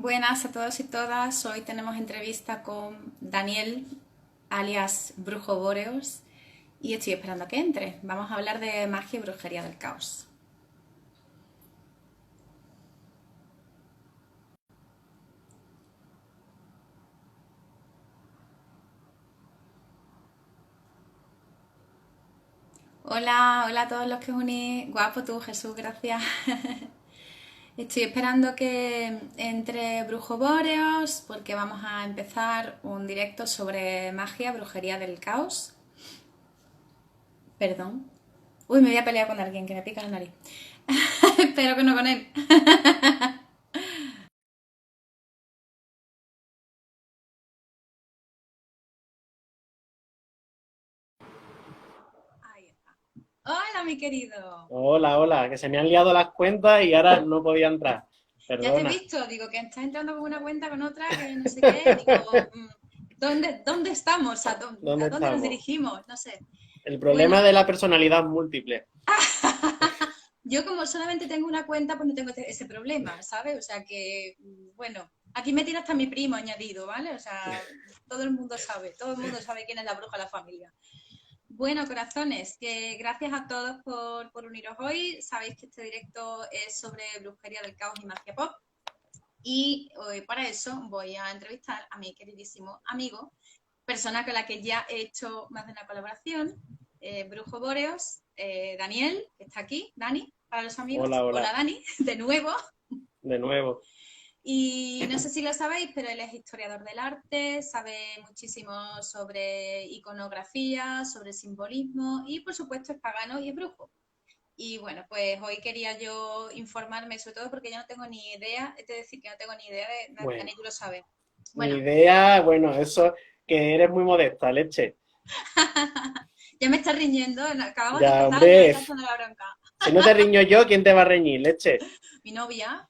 Buenas a todos y todas. Hoy tenemos entrevista con Daniel, alias Brujo Boreos, y estoy esperando a que entre. Vamos a hablar de magia y brujería del caos. Hola, hola a todos los que os unís. Guapo tú, Jesús, gracias. Estoy esperando que entre Brujo Boreos porque vamos a empezar un directo sobre magia, brujería del caos. Perdón. Uy, me voy a pelear con alguien que me pica la nariz. Espero que no con él. Ahí está. Hola, mi querido. Hola, hola, que se me han liado las cuentas y ahora no podía entrar. Ya te he Perdona, visto, digo que estás entrando con una cuenta con otra, que no sé qué, digo, ¿dónde estamos? ¿dónde ¿A dónde nos estamos? dirigimos? No sé. El problema Bueno, de la personalidad múltiple. yo como solamente tengo una cuenta, pues no tengo ese problema, ¿sabes? O sea que, bueno, aquí me tiene hasta mi primo añadido, ¿vale? O sea, todo el mundo sabe quién es la bruja de la familia. Bueno, corazones, que gracias a todos por uniros hoy. Sabéis que este directo es sobre brujería del caos y magia pop. Y para eso voy a entrevistar a mi queridísimo amigo, persona con la que ya he hecho más de una colaboración, Brujo Boreos, Daniel, que está aquí, Dani, para los Hola, amigos. Hola hola, Dani, de nuevo. de nuevo. Y no sé si lo sabéis, pero él es historiador del arte, sabe muchísimo sobre iconografía, sobre simbolismo y por supuesto es pagano y es brujo. Y bueno, pues hoy quería yo informarme, sobre todo porque yo no tengo ni idea, es decir, que no tengo ni idea de, Bueno, Dani, tú lo sabes. mi Bueno, idea, bueno, eso que eres muy modesta, leche. ya me está riñendo, acabamos de Ya, empezar, ya me hombre, está echando la bronca. si no te riño yo, ¿quién te va a reñir, leche? Mi novia.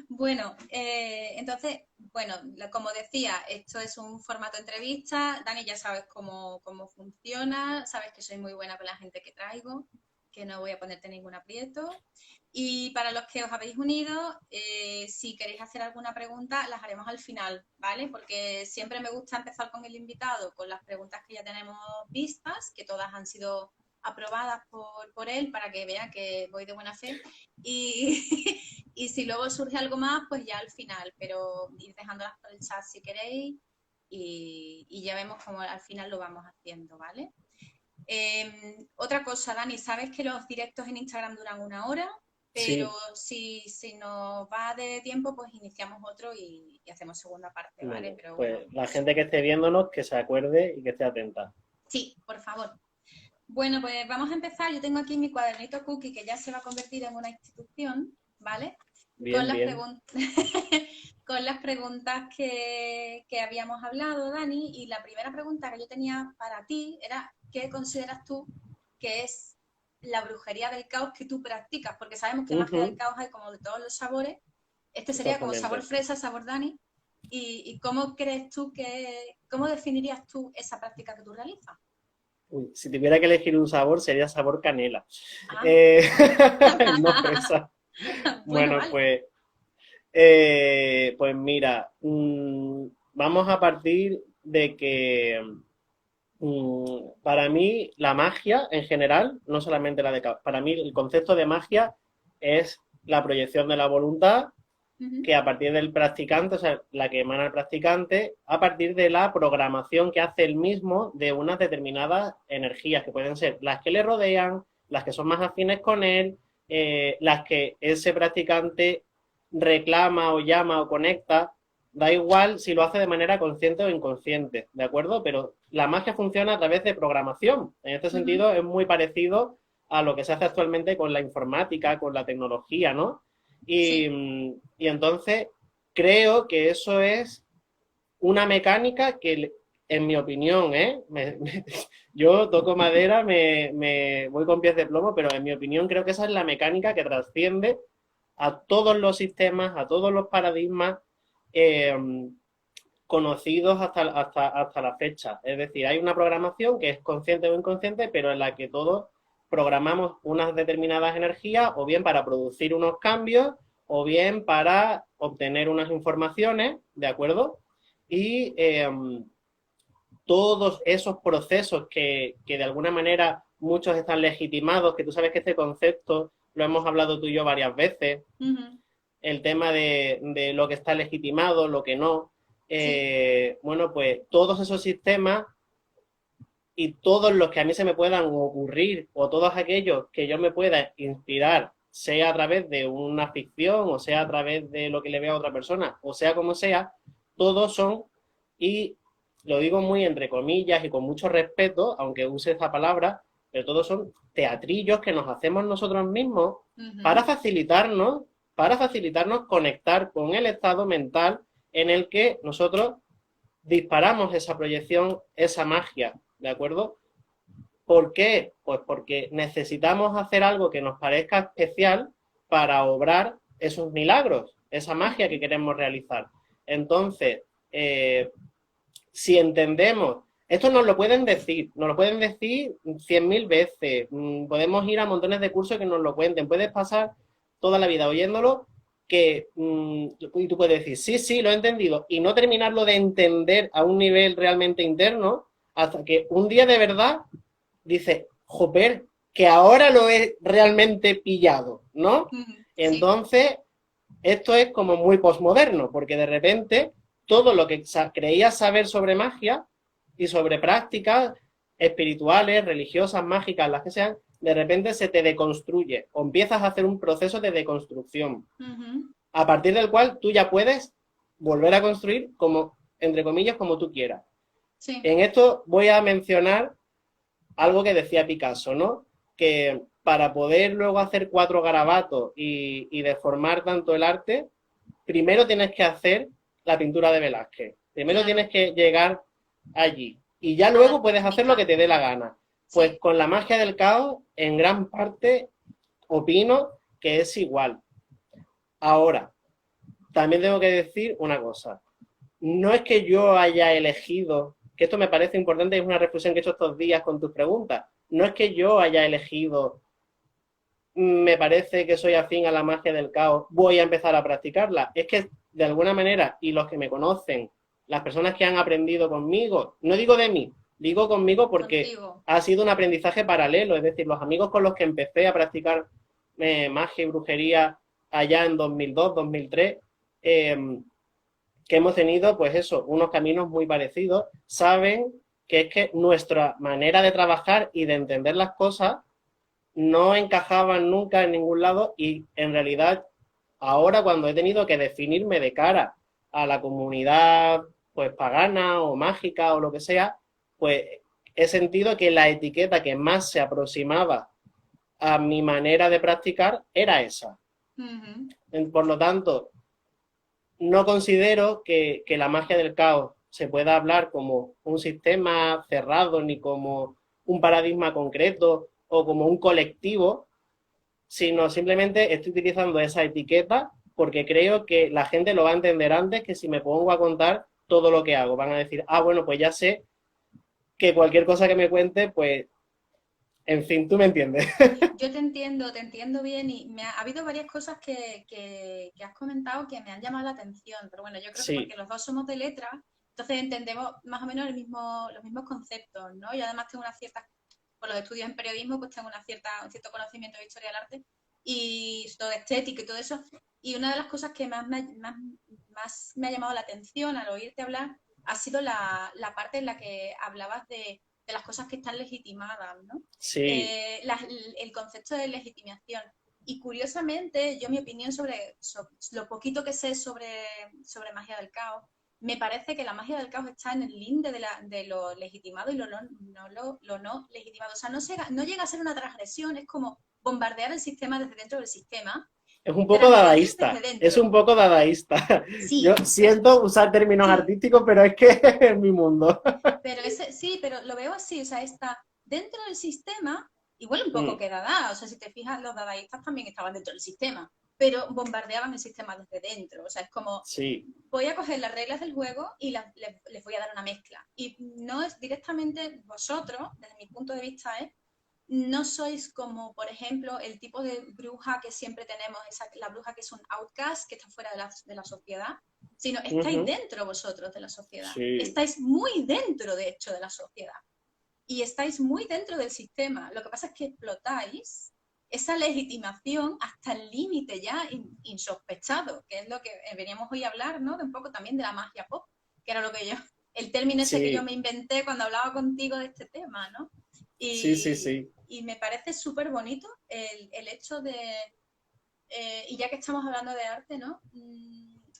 Bueno, entonces, bueno, como decía, esto es un formato entrevista. Dani, ya sabes cómo funciona, sabes que soy muy buena con la gente que traigo, que no voy a ponerte ningún aprieto. Y para los que os habéis unido, si queréis hacer alguna pregunta, las haremos al final, ¿vale? Porque siempre me gusta empezar con el invitado, con las preguntas que ya tenemos vistas, que todas han sido aprobadas por él para que vea que voy de buena fe. Y, y si luego surge algo más, pues ya al final, pero ir dejándolas por el chat si queréis y ya vemos cómo al final lo vamos haciendo, ¿vale? Otra cosa, Dani, sabes que los directos en Instagram duran una hora, pero Sí, si nos va de tiempo, pues iniciamos otro y hacemos segunda parte, ¿vale? bueno, Pero bueno, pues la gente que esté viéndonos, que se acuerde y que esté atenta. sí, por favor. Bueno, pues vamos a empezar. Yo tengo aquí mi cuadernito cookie que ya se va a convertir en una institución, ¿vale? Con Bien, las bien. preguntas con las preguntas que habíamos hablado, Dani, y la primera pregunta que yo tenía para ti era ¿qué consideras tú que es la brujería del caos que tú practicas? Porque sabemos que magia del Ujú, caos hay como de todos los sabores. Este sería como sabor exactamente. fresa, sabor Dani. ¿Y cómo crees tú cómo definirías tú esa práctica que tú realizas? Uy, si tuviera que elegir un sabor, sería sabor canela. Ah, Eh, no fresa. bueno, Bueno, vale. pues mira, vamos a partir de que para mí la magia en general, no solamente la de para mí el concepto de magia es la proyección de la voluntad Ujú. que a partir del practicante, o sea, la que emana el practicante, a partir de la programación que hace el mismo de unas determinadas energías, que pueden ser las que le rodean, las que son más afines con él, las que ese practicante reclama o llama o conecta, da igual si lo hace de manera consciente o inconsciente, ¿de acuerdo? Pero la magia funciona a través de programación. En este Ujú. sentido, es muy parecido a lo que se hace actualmente con la informática, con la tecnología, ¿no? Y, Sí. y entonces creo que eso es una mecánica que, en mi opinión, yo toco madera, me voy con pies de plomo, pero en mi opinión creo que esa es la mecánica que trasciende a todos los sistemas, a todos los paradigmas eh, conocidos hasta la fecha. Es decir, hay una programación que es consciente o inconsciente, pero en la que todos programamos unas determinadas energías o bien para producir unos cambios o bien para obtener unas informaciones, ¿de acuerdo? Y todos esos procesos que de alguna manera muchos están legitimados, que tú sabes que este concepto lo hemos hablado tú y yo varias veces, el tema de lo que está legitimado, lo que no. Bueno, pues todos esos sistemas y todos los que a mí se me puedan ocurrir o todos aquellos que yo me pueda inspirar, sea a través de una ficción o sea a través de lo que le vea a otra persona o sea como sea, todos son, y lo digo muy entre comillas y con mucho respeto, aunque use esta palabra, pero todos son teatrillos que nos hacemos nosotros mismos para facilitarnos, para facilitarnos conectar con el estado mental en el que nosotros disparamos esa proyección, esa magia, ¿de acuerdo? ¿Por qué? Pues porque necesitamos hacer algo que nos parezca especial para obrar esos milagros, esa magia que queremos realizar. Entonces, si entendemos, esto nos lo pueden decir 100.000 veces, podemos ir a montones de cursos que nos lo cuenten, puedes pasar toda la vida oyéndolo, y tú puedes decir, sí, sí, lo he entendido, y no terminarlo de entender a un nivel realmente interno, hasta que un día de verdad dices, joder, que ahora lo he realmente pillado, ¿no? Entonces, esto es como muy posmoderno, porque de repente todo lo que creías saber sobre magia y sobre prácticas espirituales, religiosas, mágicas, las que sean, de repente se te deconstruye o empiezas a hacer un proceso de deconstrucción, a partir del cual tú ya puedes volver a construir como, entre comillas, como tú quieras. Sí. En esto voy a mencionar algo que decía Picasso, ¿no? Que para poder luego hacer 4 garabatos y deformar tanto el arte, primero tienes que hacer la pintura de Velázquez. Primero tienes que llegar allí. Y ya luego puedes hacer lo que te dé la gana. Pues con la magia del caos, en gran parte, opino que es igual. Ahora, también tengo que decir una cosa. No es que yo haya elegido, que esto me parece importante, es una reflexión que he hecho estos días con tus preguntas. No es que yo haya elegido, me parece que soy afín a la magia del caos, voy a empezar a practicarla. Es que, de alguna manera, y los que me conocen, las personas que han aprendido conmigo, no digo de mí, digo conmigo porque ha sido un aprendizaje paralelo, es decir, los amigos con los que empecé a practicar magia y brujería allá en 2002, 2003, que hemos tenido, pues eso, unos caminos muy parecidos, saben que es que nuestra manera de trabajar y de entender las cosas no encajaban nunca en ningún lado y en realidad ahora cuando he tenido que definirme de cara a la comunidad pues pagana o mágica o lo que sea, pues he sentido que la etiqueta que más se aproximaba a mi manera de practicar era esa. Por lo tanto, no considero que la magia del caos se pueda hablar como un sistema cerrado ni como un paradigma concreto o como un colectivo, sino simplemente estoy utilizando esa etiqueta porque creo que la gente lo va a entender antes que si me pongo a contar todo lo que hago. Van a decir, bueno, pues ya sé que cualquier cosa que me cuente, pues, en fin, tú me entiendes. Yo te entiendo bien y ha habido varias cosas que has comentado que me han llamado la atención, pero bueno, yo creo que porque los dos somos de letras, entonces entendemos más o menos los mismos conceptos, ¿no? Y además tengo una cierta, por los estudios en periodismo, pues tengo un cierto conocimiento de historia del arte y todo de estética y todo eso. Y una de las cosas que más me ha llamado la atención al oírte hablar ha sido la parte en la que hablabas de las cosas que están legitimadas, ¿no? Sí. El concepto de legitimación. Y curiosamente, yo mi opinión sobre lo poquito que sé sobre magia del caos, me parece que la magia del caos está en el linde de lo legitimado y lo no legitimado. O sea, no llega a ser una transgresión, es como bombardear el sistema desde dentro del sistema. Es un poco dadaísta. Es un poco dadaísta. Sí, yo siento usar términos artísticos, pero es que es mi mundo. Pero sí, pero lo veo así, o sea, está dentro del sistema, igual un poco que dada, o sea, si te fijas, los dadaístas también estaban dentro del sistema, pero bombardeaban el sistema desde dentro, o sea, es como, voy a coger las reglas del juego y les voy a dar una mezcla. Y no es directamente vosotros, desde mi punto de vista, no sois como, por ejemplo, el tipo de bruja que siempre tenemos, la bruja que es un outcast, que está fuera de la sociedad, sino estáis dentro vosotros de la sociedad. Sí. Estáis muy dentro, de hecho, de la sociedad. Y estáis muy dentro del sistema. Lo que pasa es que explotáis esa legitimación hasta el límite ya insospechado, que es lo que veníamos hoy a hablar, ¿no? De un poco también de la magia pop, que era lo que yo, el término ese que yo me inventé cuando hablaba contigo de este tema, ¿no? Y me parece súper bonito el hecho de, y ya que estamos hablando de arte, ¿no?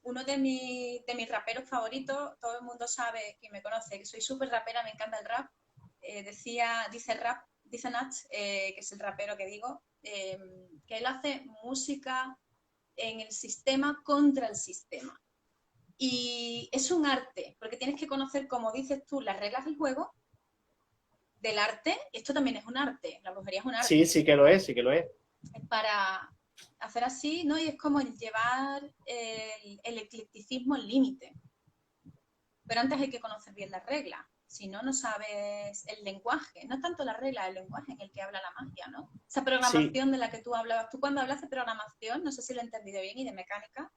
Uno de mis raperos favoritos, todo el mundo sabe, quien me conoce, que soy súper rapera, me encanta el rap, dice Nach, que es el rapero que digo, que él hace música en el sistema contra el sistema. Y es un arte, porque tienes que conocer, como dices tú, las reglas del juego, del arte. Esto también es un arte, la brujería es un arte. Sí, sí que lo es, sí que lo es. Para hacer así, ¿no? Y es como el llevar el eclecticismo al límite. Pero antes hay que conocer bien las reglas. Si no, no sabes el lenguaje. No tanto la regla, el lenguaje en el que habla la magia, ¿no? Esa programación de la que tú hablabas. Tú cuando hablas de programación, no sé si lo he entendido bien, y de mecánica,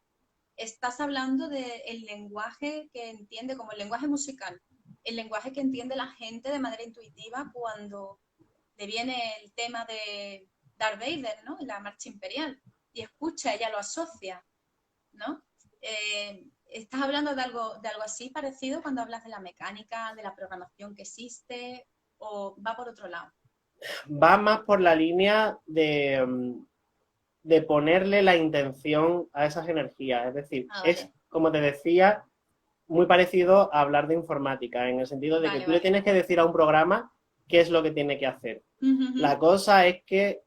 estás hablando del lenguaje que entiende, como el lenguaje musical, el lenguaje que entiende la gente de manera intuitiva cuando le viene el tema de Darth Vader, ¿no? La marcha imperial, y escucha, ella lo asocia, ¿no? ¿Estás hablando de algo así parecido cuando hablas de la mecánica, de la programación que existe, o va por otro lado? Va más por la línea de ponerle la intención a esas energías. Es decir, vale. Es, como te decía, muy parecido a hablar de informática, en el sentido de que tú le tienes que decir a un programa qué es lo que tiene que hacer. La cosa es que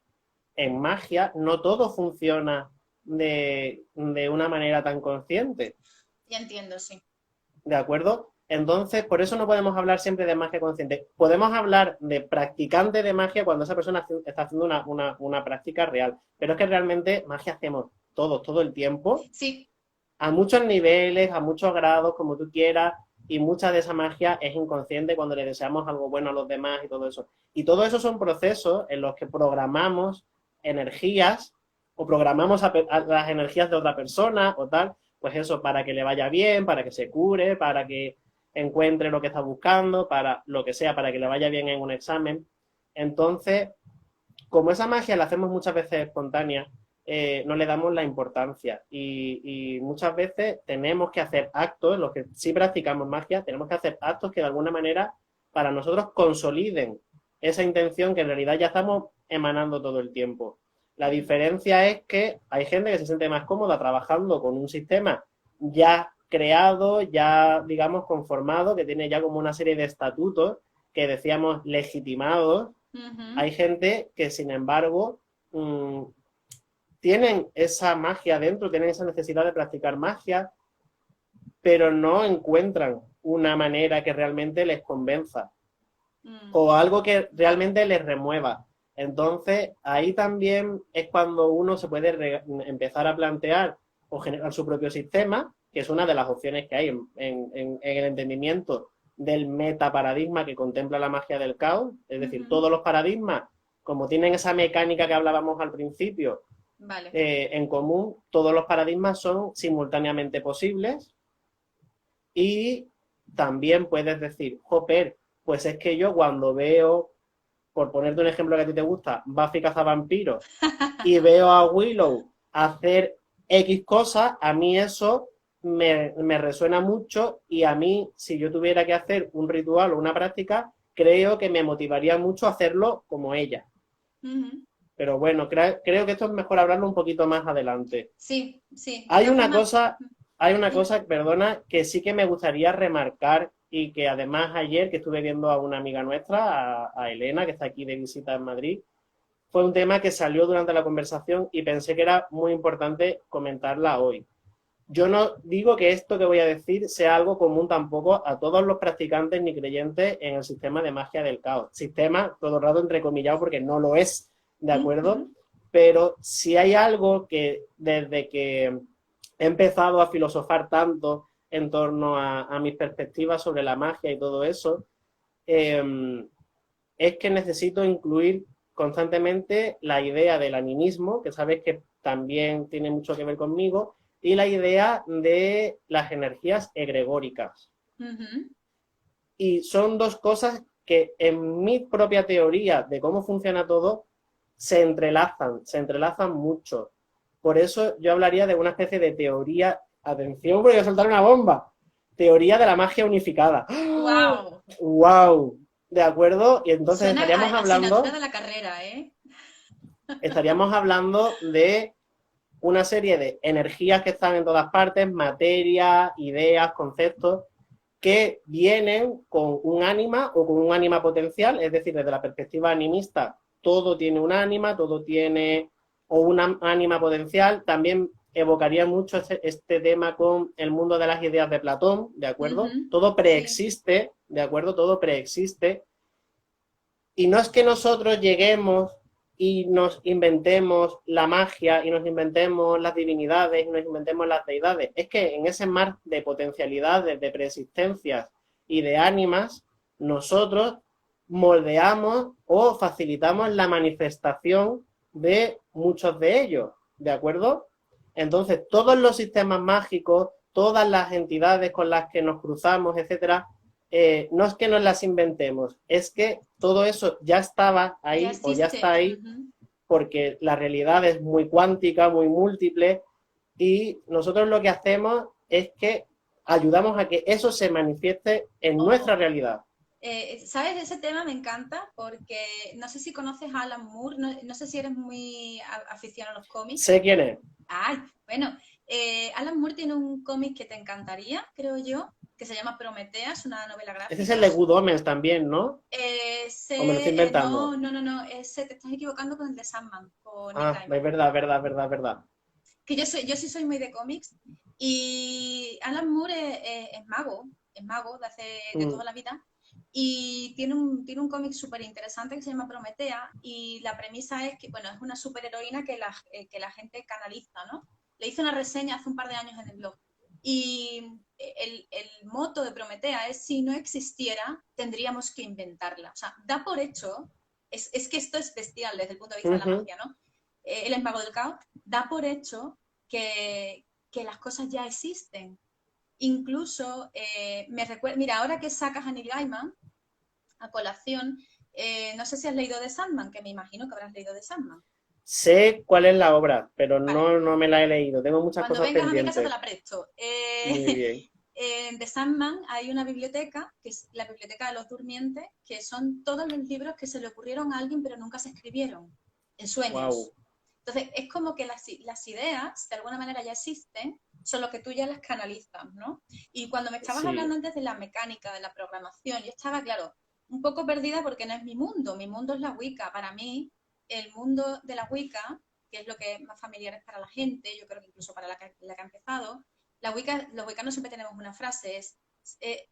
en magia no todo funciona de una manera tan consciente. Ya entiendo, sí. ¿De acuerdo? Entonces, por eso no podemos hablar siempre de magia consciente. Podemos hablar de practicante de magia cuando esa persona está haciendo una práctica real. Pero es que realmente magia hacemos todos, todo el tiempo. Sí. A muchos niveles, a muchos grados, como tú quieras. Y mucha de esa magia es inconsciente cuando le deseamos algo bueno a los demás y todo eso. Y todo eso son procesos en los que programamos energías o programamos a las energías de otra persona o tal. Pues eso, para que le vaya bien, para que se cure, para que encuentre lo que está buscando, para lo que sea, para que le vaya bien en un examen. Entonces, como esa magia la hacemos muchas veces espontánea, no le damos la importancia y muchas veces tenemos que hacer actos, los que sí practicamos magia, tenemos que hacer actos que de alguna manera para nosotros consoliden esa intención que en realidad ya estamos emanando todo el tiempo. La diferencia es que hay gente que se siente más cómoda trabajando con un sistema ya creado, ya, digamos, conformado, que tiene ya como una serie de estatutos que decíamos legitimados. Hay gente que, sin embargo, tienen esa magia dentro, tienen esa necesidad de practicar magia, pero no encuentran una manera que realmente les convenza o algo que realmente les remueva. Entonces, ahí también es cuando uno se puede empezar a plantear o generar su propio sistema, que es una de las opciones que hay en el entendimiento del metaparadigma que contempla la magia del caos. Es decir, todos los paradigmas, como tienen esa mecánica que hablábamos al principio, en común, todos los paradigmas son simultáneamente posibles y también puedes decir, joder, pues es que yo cuando veo, por ponerte un ejemplo que a ti te gusta, Buffy cazavampiros, y veo a Willow hacer X cosas, a mí eso me resuena mucho y a mí, si yo tuviera que hacer un ritual o una práctica, creo que me motivaría mucho a hacerlo como ella. Pero bueno, creo que esto es mejor hablarlo un poquito más adelante. Sí, sí. Hay una cosa, perdona, que sí que me gustaría remarcar y que además ayer que estuve viendo a una amiga nuestra, a Elena, que está aquí de visita en Madrid, fue un tema que salió durante la conversación y pensé que era muy importante comentarla hoy. Yo no digo que esto que voy a decir sea algo común tampoco a todos los practicantes ni creyentes en el sistema de magia del caos. Sistema, todo el rato entrecomillado porque no lo es, ¿de acuerdo? Pero si hay algo que desde que he empezado a filosofar tanto en torno a mis perspectivas sobre la magia y todo eso, es que necesito incluir constantemente la idea del animismo, que sabes que también tiene mucho que ver conmigo, y la idea de las energías egregóricas. Ujú. Y son dos cosas que en mi propia teoría de cómo funciona todo se entrelazan mucho. Por eso yo hablaría de una especie de teoría, atención, porque voy a soltar una bomba, teoría de la magia unificada. ¡Wow! ¡Wow! ¿De acuerdo? Y entonces Suena a asignatura de la carrera, ¿eh? estaríamos hablando de una serie de energías que están en todas partes, materia, ideas, conceptos, que vienen con un ánima o con un ánima potencial, es decir, desde la perspectiva animista, todo tiene un ánima, todo tiene o una ánima potencial. También evocaría mucho este tema con el mundo de las ideas de Platón, ¿de acuerdo? Ujú. Todo Sí. preexiste, ¿de acuerdo? Todo preexiste. Y no es que nosotros lleguemos y nos inventemos la magia y nos inventemos las divinidades y nos inventemos las deidades. Es que en ese mar de potencialidades, de preexistencias y de ánimas, nosotros moldeamos o facilitamos la manifestación de muchos de ellos, ¿de acuerdo? Entonces, todos los sistemas mágicos, todas las entidades con las que nos cruzamos, etcétera, no es que nos las inventemos, es que todo eso ya estaba Ya ahí o ya está existe. ahí Ujú. porque la realidad es muy cuántica, muy múltiple y nosotros lo que hacemos es que ayudamos a que eso se manifieste en nuestra Oh, realidad. ¿sabes? Ese tema me encanta porque no sé si conoces a Alan Moore, no, no sé si eres muy aficionado a los cómics. Sé quién es. Ay, bueno, Alan Moore tiene un cómic que te encantaría, creo yo, que se llama Prometheas, una novela Ese es el de gráfica. Good Omens también, ¿no? O me lo estoy inventando. No, no, no, no, ese te estás equivocando con el de Sandman, con Neil Ah, es Gaiman. verdad, verdad, verdad, verdad. Que yo sí soy muy de cómics y Alan Moore es mago de Mm, toda la vida y tiene un cómic súper interesante que se llama Prometea y la premisa es que, bueno, es una superheroína que la gente canaliza, ¿no? Le hice una reseña hace un par de años en el blog y el moto de Prometea es si no existiera, tendríamos que inventarla. O sea, da por hecho, es que esto es bestial desde el punto de vista de la ujú. magia, ¿no? Él es mago del caos, da por hecho que las cosas ya existen. Incluso me recuerda, mira, ahora que sacas a Neil Gaiman a colación, no sé si has leído de Sandman, que me imagino que habrás leído de Sandman. Sé cuál es la obra, pero Vale, no me la he leído. Tengo muchas cuando cosas vengas a mi casa te pendientes. la presto. Muy bien. De Sandman hay una biblioteca, que es la biblioteca de los durmientes, que son todos los libros que se le ocurrieron a alguien pero nunca se escribieron, en Wow. sueños. Entonces, es como que las ideas, de alguna manera, ya existen, solo que tú ya las canalizas, ¿no? Y cuando me estabas Sí. hablando antes de la mecánica, de la programación, yo estaba, claro, un poco perdida porque no es mi mundo es la Wicca. Para mí, el mundo de la Wicca, que es lo que es más familiar es para la gente, yo creo que incluso para la que ha empezado, la Wicca, los wiccanos siempre tenemos una frase,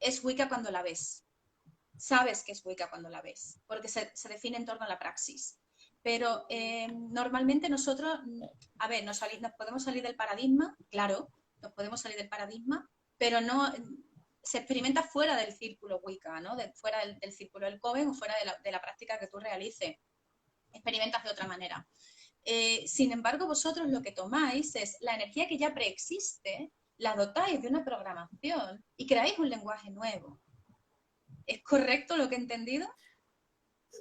es Wicca cuando la ves. Sabes que es Wicca cuando la ves, porque se define en torno a la praxis. Pero normalmente nosotros, a ver, nos podemos salir del paradigma, claro, nos podemos salir del paradigma, pero no se experimenta fuera del círculo Wicca, ¿no? Fuera del círculo del Coven o fuera de la práctica que tú realices. Experimentas de otra manera. Sin embargo, vosotros lo que tomáis es la energía que ya preexiste, la dotáis de una programación y creáis un lenguaje nuevo. ¿Es correcto lo que he entendido?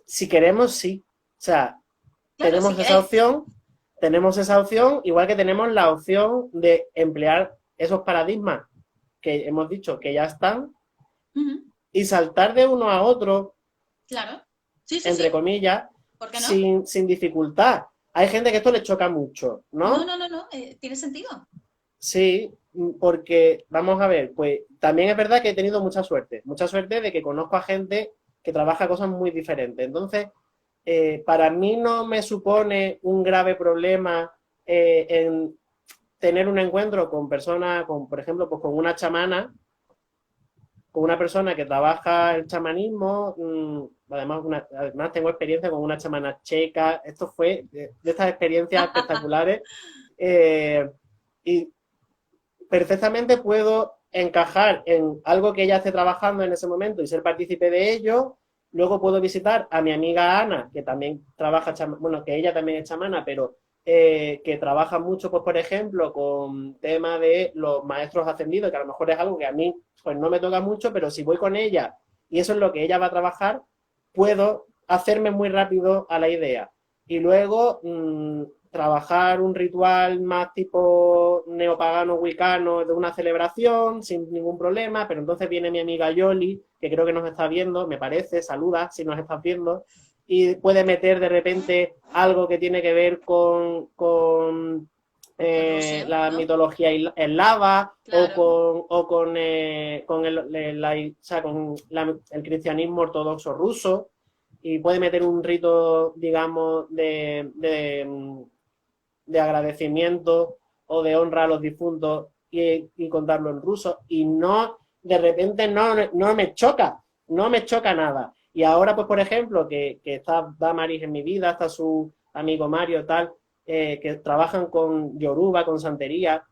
Si queremos, sí. O sea, Claro, si queréis. tenemos esa opción, igual que tenemos la opción de emplear esos paradigmas que hemos dicho que ya están Uh -huh, y saltar de uno a otro, claro. Sí, sí, entre sí. comillas, ¿Por qué no? sin dificultad. Hay gente que esto le choca mucho, No, ¿no? no, no, no. Tiene sentido. Sí, porque, vamos a ver, pues también es verdad que he tenido mucha suerte de que conozco a gente que trabaja cosas muy diferentes. Entonces, para mí no me supone un grave problema en tener un encuentro con personas, con, por ejemplo, pues con una chamana, con una persona que trabaja el chamanismo, además tengo experiencia con una chamana checa, esto fue de estas experiencias espectaculares, y perfectamente puedo encajar en algo que ella esté trabajando en ese momento y ser partícipe de ello, Luego puedo visitar a mi amiga Ana, que también trabaja, bueno, que ella también es chamana, pero que trabaja mucho, pues por ejemplo, con tema de los maestros ascendidos, que a lo mejor es algo que a mí pues no me toca mucho, pero si voy con ella y eso es lo que ella va a trabajar, puedo hacerme muy rápido a la idea. Y luego trabajar un ritual más tipo neopagano, wicano, de una celebración, sin ningún problema, pero entonces viene mi amiga Yoli, que creo que nos está viendo, me parece, saluda si nos estás viendo, y puede meter de repente algo que tiene que ver con Rusia, la ¿no? mitología eslava Claro. o sea, con el cristianismo ortodoxo ruso y puede meter un rito, digamos, de agradecimiento o de honra a los difuntos y contarlo en ruso y no, de repente no me choca, no me choca nada. Y ahora, pues, por ejemplo, que está Damaris en mi vida, está su amigo Mario, tal, que trabajan con Yoruba, con santería.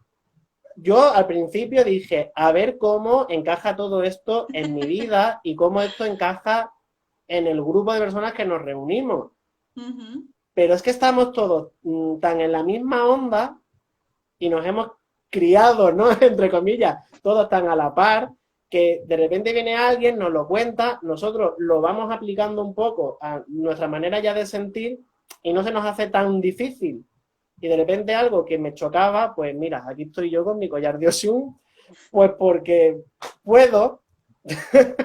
Yo al principio dije, a ver cómo encaja todo esto en mi vida y cómo esto encaja en el grupo de personas que nos reunimos. Ujú. Pero es que estamos todos tan en la misma onda y nos hemos criado, ¿no? Entre comillas, todos tan a la par, que de repente viene alguien, nos lo cuenta, nosotros lo vamos aplicando un poco a nuestra manera ya de sentir y no se nos hace tan difícil. Y de repente algo que me chocaba, pues mira, aquí estoy yo con mi collar de Oshun, pues porque puedo.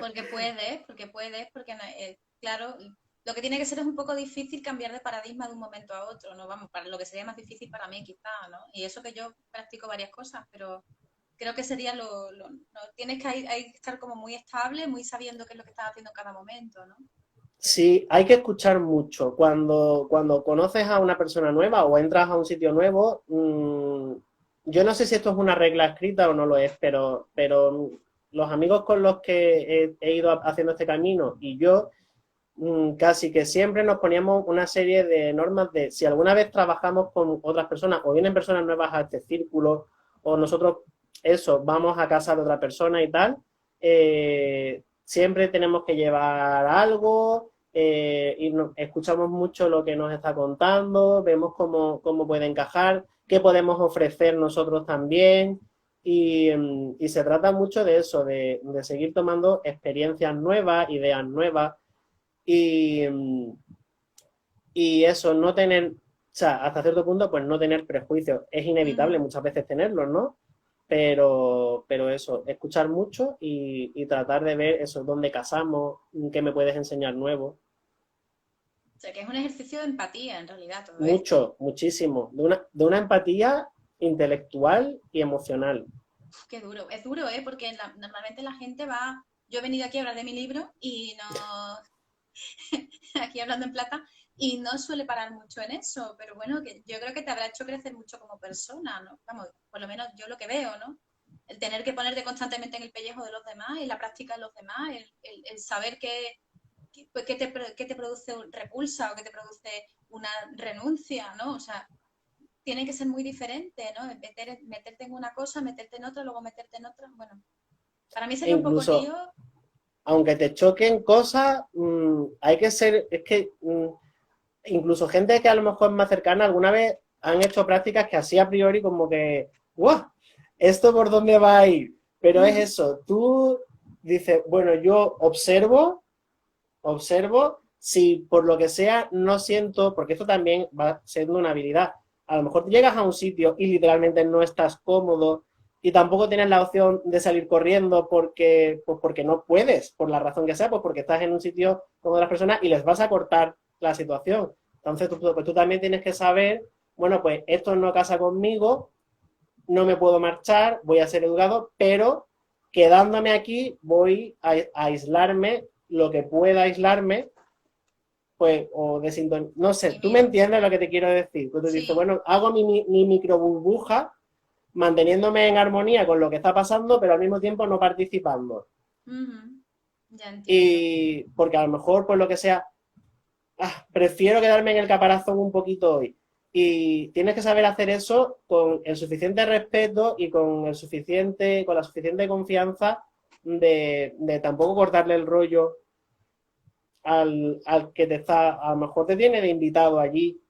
Porque claro, lo que tiene que ser es un poco difícil cambiar de paradigma de un momento a otro, ¿no? Vamos, para lo que sería más difícil para mí quizá, ¿no? Y eso que yo practico varias cosas, pero creo que sería no, tienes que hay que estar como muy estable, muy sabiendo qué es lo que estás haciendo en cada momento, ¿no? Sí, hay que escuchar mucho. Cuando conoces a una persona nueva o entras a un sitio nuevo, yo no sé si esto es una regla escrita o no lo es, pero los amigos con los que he ido haciendo este camino y yo casi que siempre nos poníamos una serie de normas de si alguna vez trabajamos con otras personas o vienen personas nuevas a este círculo o nosotros, eso, vamos a casa de otra persona y tal, siempre tenemos que llevar algo y escuchamos mucho lo que nos está contando, vemos cómo puede encajar, qué podemos ofrecer nosotros también. Y se trata mucho de eso, de seguir tomando experiencias nuevas, ideas nuevas, y, y eso, no tener, o sea, hasta cierto punto, pues no tener prejuicios. Es inevitable Ujú. muchas veces tenerlos, ¿no? Pero eso, escuchar mucho y tratar de ver eso, dónde casamos, qué me puedes enseñar nuevo. O sea, que es un ejercicio de empatía en realidad todo esto. Mucho, muchísimo. De una empatía intelectual y emocional. Uf, qué duro. Es duro, ¿eh? Porque normalmente la gente va. Yo he venido aquí a hablar de mi libro y no. Aquí hablando en plata, y no suele parar mucho en eso, pero bueno, que yo creo que te habrá hecho crecer mucho como persona, ¿no? Vamos, por lo menos yo lo que veo, ¿no? El tener que ponerte constantemente en el pellejo de los demás, en la práctica de los demás, el saber pues, qué te produce repulsa o qué te produce una renuncia, ¿no? O sea, tiene que ser muy diferente, ¿no? Meterte en una cosa, meterte en otra, luego meterte en otra. Bueno, para mí E sería un poco incluso, lío. aunque te choquen cosas, hay que ser, es que incluso gente que a lo mejor es más cercana, alguna vez han hecho prácticas que así a priori como que, ¡guau! ¿Esto por dónde va a ir? Pero es eso, tú dices, bueno, yo observo, si por lo que sea no siento, porque esto también va siendo una habilidad, a lo mejor llegas a un sitio y literalmente no estás cómodo y tampoco tienes la opción de salir corriendo porque no puedes, por la razón que sea, pues porque estás en un sitio con otras personas y les vas a cortar la situación. Entonces pues tú también tienes que saber, bueno, pues esto no casa conmigo, no me puedo marchar, voy a ser educado, pero quedándome aquí voy a aislarme lo que pueda aislarme, pues, o de sintonía. No sé, tú me Vivir. entiendes lo que te quiero decir. Tú te dices, Sí. bueno, hago mi micro burbuja manteniéndome en armonía con lo que está pasando, pero al mismo tiempo no participando. Ujú. Ya entiendo. Y porque a lo mejor, pues lo que sea, prefiero quedarme en el caparazón un poquito hoy. Y tienes que saber hacer eso con el suficiente respeto y con la suficiente confianza de tampoco cortarle el rollo al que te está, a lo mejor te tiene de invitado allí.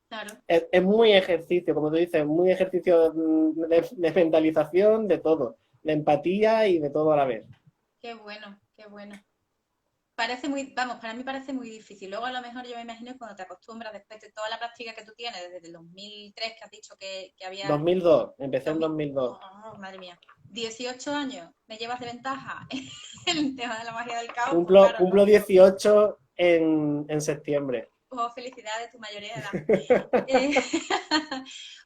Claro. Es muy ejercicio, como tú dices, muy ejercicio de mentalización, de todo, de empatía y de todo a la vez. Qué bueno, qué bueno. Parece muy, vamos, para mí parece muy difícil. Luego a lo mejor yo me imagino cuando te acostumbras después de toda la práctica que tú tienes, desde el 2003 que has dicho que había 2002, empecé en 2000, 2002. oh, madre mía, 18 años, me llevas de ventaja en el tema de la magia del caos, pues Cumplo, claro, cumplo 18 en septiembre. oh, felicidades, tu mayoría de edad. Eh,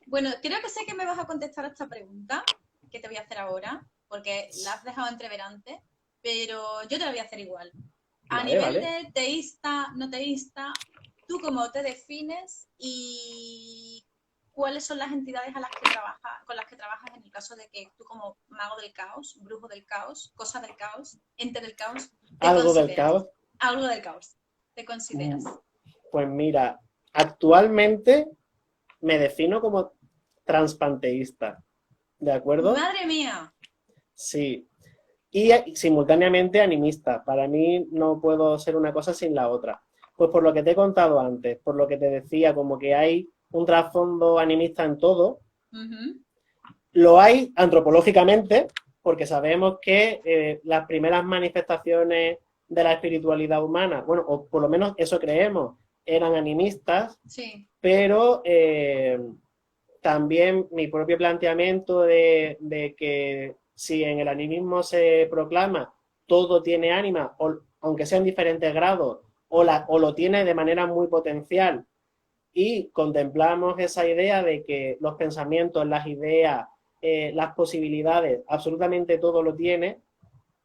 bueno, creo que sé que me vas a contestar a esta pregunta que te voy a hacer ahora, porque la has dejado entreverante, pero yo te la voy a hacer igual. A Vale, nivel vale. de teísta, no teísta, ¿tú cómo te defines y cuáles son las entidades con las que trabajas en el caso de que tú como mago del caos, brujo del caos, cosa del caos, ente del caos, te Algo del consideras? caos. Algo del caos, te consideras. Pues mira, actualmente me defino como transpanteísta, ¿de acuerdo? Madre mía, Sí. Y simultáneamente animista. Para mí no puedo ser una cosa sin la otra. Pues por lo que te he contado antes, por lo que te decía, como que hay un trasfondo animista en todo, uh-huh. lo hay antropológicamente, porque sabemos que las primeras manifestaciones de la espiritualidad humana, bueno, o por lo menos eso creemos, eran animistas, Sí, pero también mi propio planteamiento de que si en el animismo se proclama todo tiene ánima, o, aunque sea en diferentes grados, o lo tiene de manera muy potencial, y contemplamos esa idea de que los pensamientos, las ideas, las posibilidades, absolutamente todo lo tiene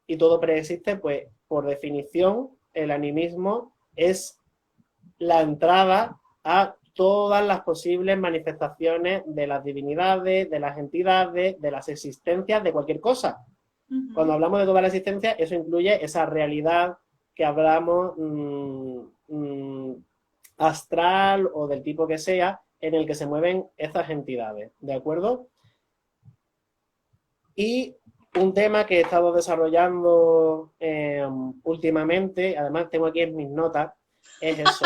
y todo preexiste, pues por definición el animismo es la entrada a todas las posibles manifestaciones de las divinidades, de las entidades, de las existencias, de cualquier cosa. Cuando uh-huh. hablamos de toda la existencia, eso incluye esa realidad que hablamos astral o del tipo que sea, en el que se mueven esas entidades, ¿de acuerdo? Y un tema que he estado desarrollando últimamente, además tengo aquí en mis notas, es eso.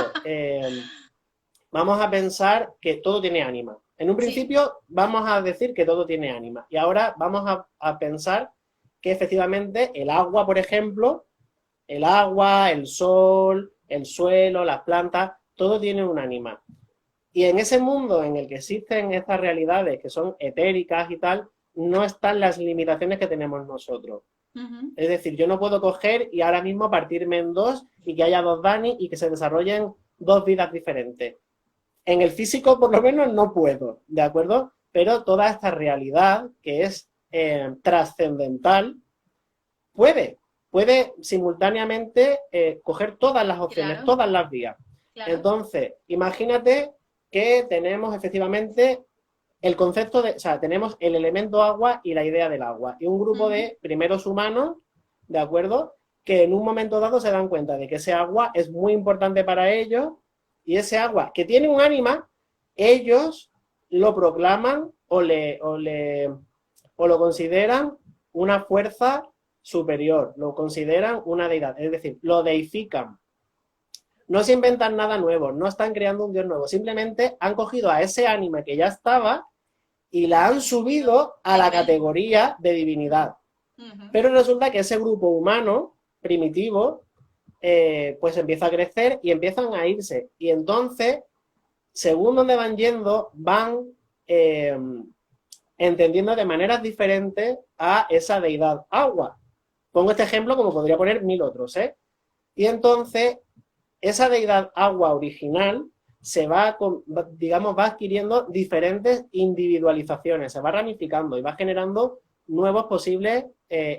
Vamos a pensar que todo tiene ánima. En un Sí, principio vamos a decir que todo tiene ánima. Y ahora vamos a pensar que efectivamente el agua, por ejemplo, el agua, el sol, el suelo, las plantas, todo tiene un ánima. Y en ese mundo en el que existen estas realidades que son etéricas y tal, no están las limitaciones que tenemos nosotros. uh-huh. Es decir, yo no puedo coger y ahora mismo partirme en dos y que haya dos Dani y que se desarrollen dos vidas diferentes. En el físico, por lo menos, no puedo, ¿de acuerdo? Pero toda esta realidad que es trascendental puede simultáneamente coger todas las opciones, Claro, todas las vías. claro. Entonces, imagínate que tenemos efectivamente el concepto de, o sea, tenemos el elemento agua y la idea del agua. Y un grupo Uh-huh. de primeros humanos, ¿de acuerdo? Que en un momento dado se dan cuenta de que ese agua es muy importante para ellos y ese agua que tiene un ánima, ellos lo proclaman o lo consideran una fuerza superior, lo consideran una deidad, es decir, lo deifican. No se inventan nada nuevo, no están creando un dios nuevo, simplemente han cogido a ese ánima que ya estaba y la han subido a De la nivel. categoría de divinidad. Uh-huh. Pero resulta que ese grupo humano primitivo pues empieza a crecer y empiezan a irse. Y entonces, según donde van yendo, van eh, entendiendo de maneras diferentes a esa deidad agua. Pongo este ejemplo como podría poner mil otros, ¿eh? Y entonces, esa deidad agua original se va, digamos, va adquiriendo diferentes individualizaciones, se va ramificando y va generando nuevos posibles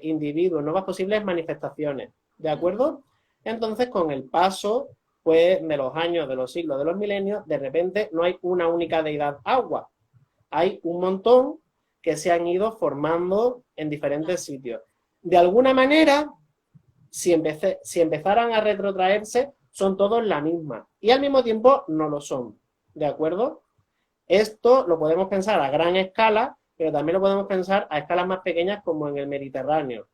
individuos, nuevas posibles manifestaciones, ¿de Uh-huh. acuerdo? Entonces, con el paso pues, de los años, de los siglos, de los milenios, de repente no hay una única deidad agua, hay un montón que se han ido formando en Claro. diferentes sitios. De alguna manera, si empezaran a retrotraerse, son todos la misma. Y al mismo tiempo no lo son. ¿De acuerdo? Esto lo podemos pensar a gran escala, pero también lo podemos pensar a escalas más pequeñas como en el Mediterráneo.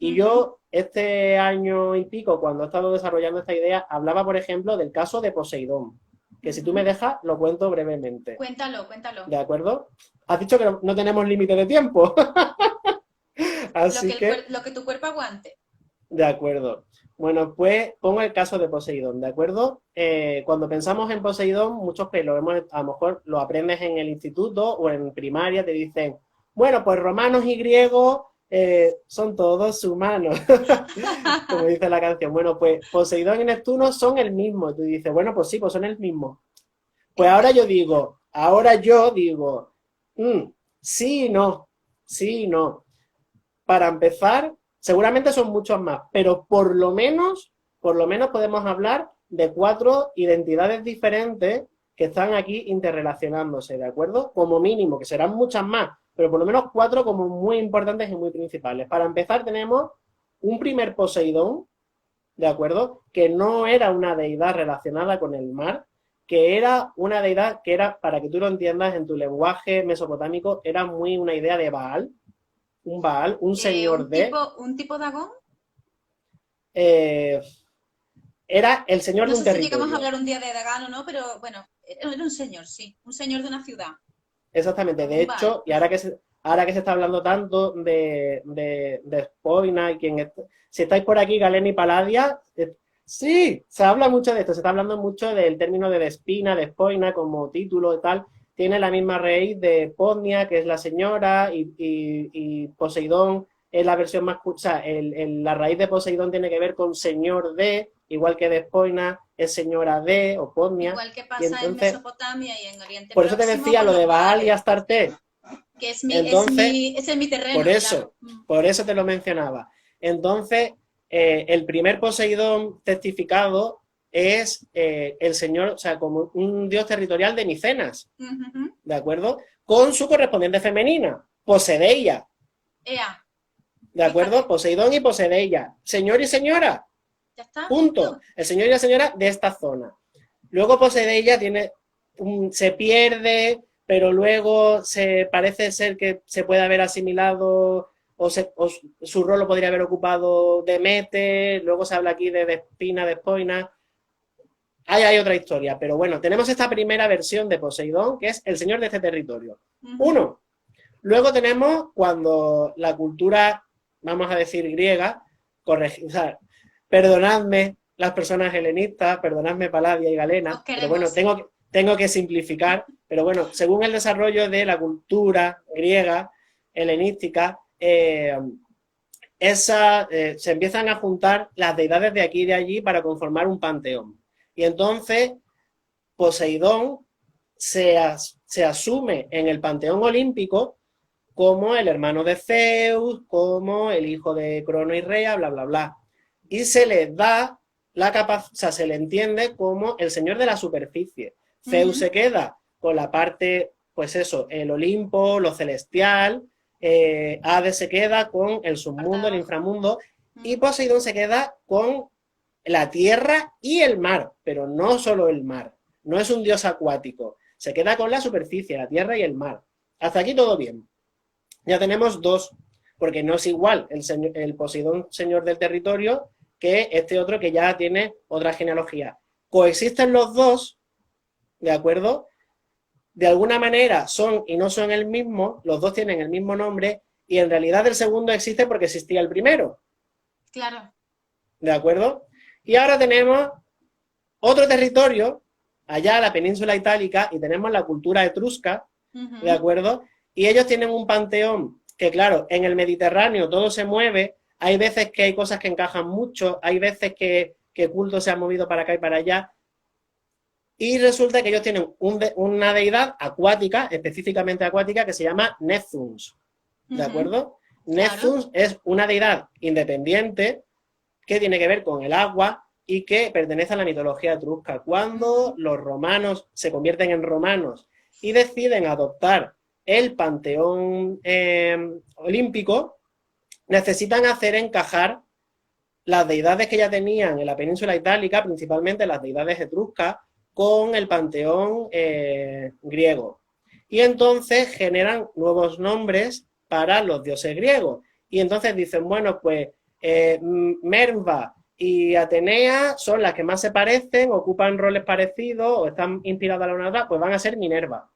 Y yo, este año y pico, cuando he estado desarrollando esta idea, hablaba, por ejemplo, del caso de Poseidón, que si tú me dejas, lo cuento brevemente. Cuéntalo, cuéntalo. ¿De acuerdo? Has dicho que no tenemos límite de tiempo. Así que, Lo que tu cuerpo aguante. de acuerdo. Bueno, pues pongo el caso de Poseidón, ¿de acuerdo? Cuando pensamos en Poseidón, muchos que lo vemos, a lo mejor lo aprendes en el instituto o en primaria, te dicen, bueno, pues romanos y griegos son todos humanos, como dice la canción. Bueno, pues Poseidón y Neptuno son el mismo. Y tú dices, bueno, pues sí, pues son el mismo. Pues ahora yo digo, sí y no, sí y no. Para empezar, seguramente son muchos más, pero por lo menos podemos hablar de 4 identidades diferentes que están aquí interrelacionándose, ¿de acuerdo? Como mínimo, que serán muchas más, pero por lo menos 4 como muy importantes y muy principales. Para empezar, tenemos un primer Poseidón, ¿de acuerdo? Que no era una deidad relacionada con el mar, que era una deidad que era, para que tú lo entiendas en tu lenguaje mesopotámico, era muy una idea de Baal, un señor de... ¿Un tipo Dagón? eh, era el señor No de un sé si llegamos a territorio. hablar un día de Dagán o no, pero bueno, era un señor, sí, un señor de una ciudad, Exactamente. como De un Baal. hecho, y ahora que se está hablando tanto de Spoina y si estáis por aquí, Galena y Paladia, sí, se habla mucho de esto. Se está hablando mucho del término de Despina, de Spoina como título y tal. Tiene la misma raíz de Podnia, que es la señora, y Poseidón es la versión más... O sea, la raíz de Poseidón tiene que ver con señor de, igual que Despoina es señora de, o Podnia. Igual que Y pasa en entonces, Mesopotamia y en Oriente por eso te Próximo decía con lo de los Baal y Baales, Astarte. que Entonces, ese es mi por terreno, claro. eso, por eso te lo mencionaba. Entonces, el primer Poseidón testificado es el señor, o sea, como un dios territorial de Micenas, ¿de acuerdo? Con su correspondiente femenina, Posedeia, Ea, ¿de acuerdo? fíjate, Poseidón y Posedeia, señor y señora, ya está, punto. punto. El señor y la señora de esta zona. Luego Posedeia se pierde, pero luego parece ser que se puede haber asimilado o su rol lo podría haber ocupado Demeter, luego se habla aquí de Despina, de Spoina. Ahí hay otra historia, pero bueno, tenemos esta primera versión de Poseidón, que es el señor de este territorio. Uno. Luego tenemos cuando la cultura, vamos a decir, griega, o sea, perdonadme las personas helenistas, perdonadme Paladia y Galena, pero bueno, tengo que simplificar, pero bueno, según el desarrollo de la cultura griega, helenística, se empiezan a juntar las deidades de aquí y de allí para conformar un panteón. Y entonces Poseidón se asume en el panteón olímpico como el hermano de Zeus, como el hijo de Crono y Rea, bla, bla, bla. Y se le da la capacidad, o sea, se le entiende como el señor de la superficie. Zeus se queda con la parte, pues eso, el Olimpo, lo celestial, Hades se queda con el submundo, el inframundo, y Poseidón se queda con la tierra y el mar, pero no solo el mar, no es un dios acuático, se queda con la superficie, la tierra y el mar. Hasta aquí todo bien. Ya tenemos 2, porque no es igual el Poseidón señor del territorio que este otro que ya tiene otra genealogía. Coexisten los 2, ¿de acuerdo? De alguna manera son y no son el mismo, los 2 tienen el mismo nombre y en realidad el segundo existe porque existía el primero. Claro. ¿De acuerdo? Y ahora tenemos otro territorio, allá la península itálica, y tenemos la cultura etrusca, ¿de acuerdo? Y ellos tienen un panteón que, claro, en el Mediterráneo todo se mueve, hay veces que hay cosas que encajan mucho, hay veces que culto se ha movido para acá y para allá, y resulta que ellos tienen una deidad acuática, específicamente acuática, que se llama Neptuns, ¿de acuerdo? Neptuns es una deidad independiente que tiene que ver con el agua y que pertenece a la mitología etrusca. Cuando los romanos se convierten en romanos y deciden adoptar el panteón olímpico, necesitan hacer encajar las deidades que ya tenían en la península itálica, principalmente las deidades etruscas, con el panteón griego. Y entonces generan nuevos nombres para los dioses griegos. Y entonces dicen, bueno, pues Merva y Atenea son las que más se parecen, ocupan roles parecidos o están inspiradas la una a la otra, pues van a ser Minerva.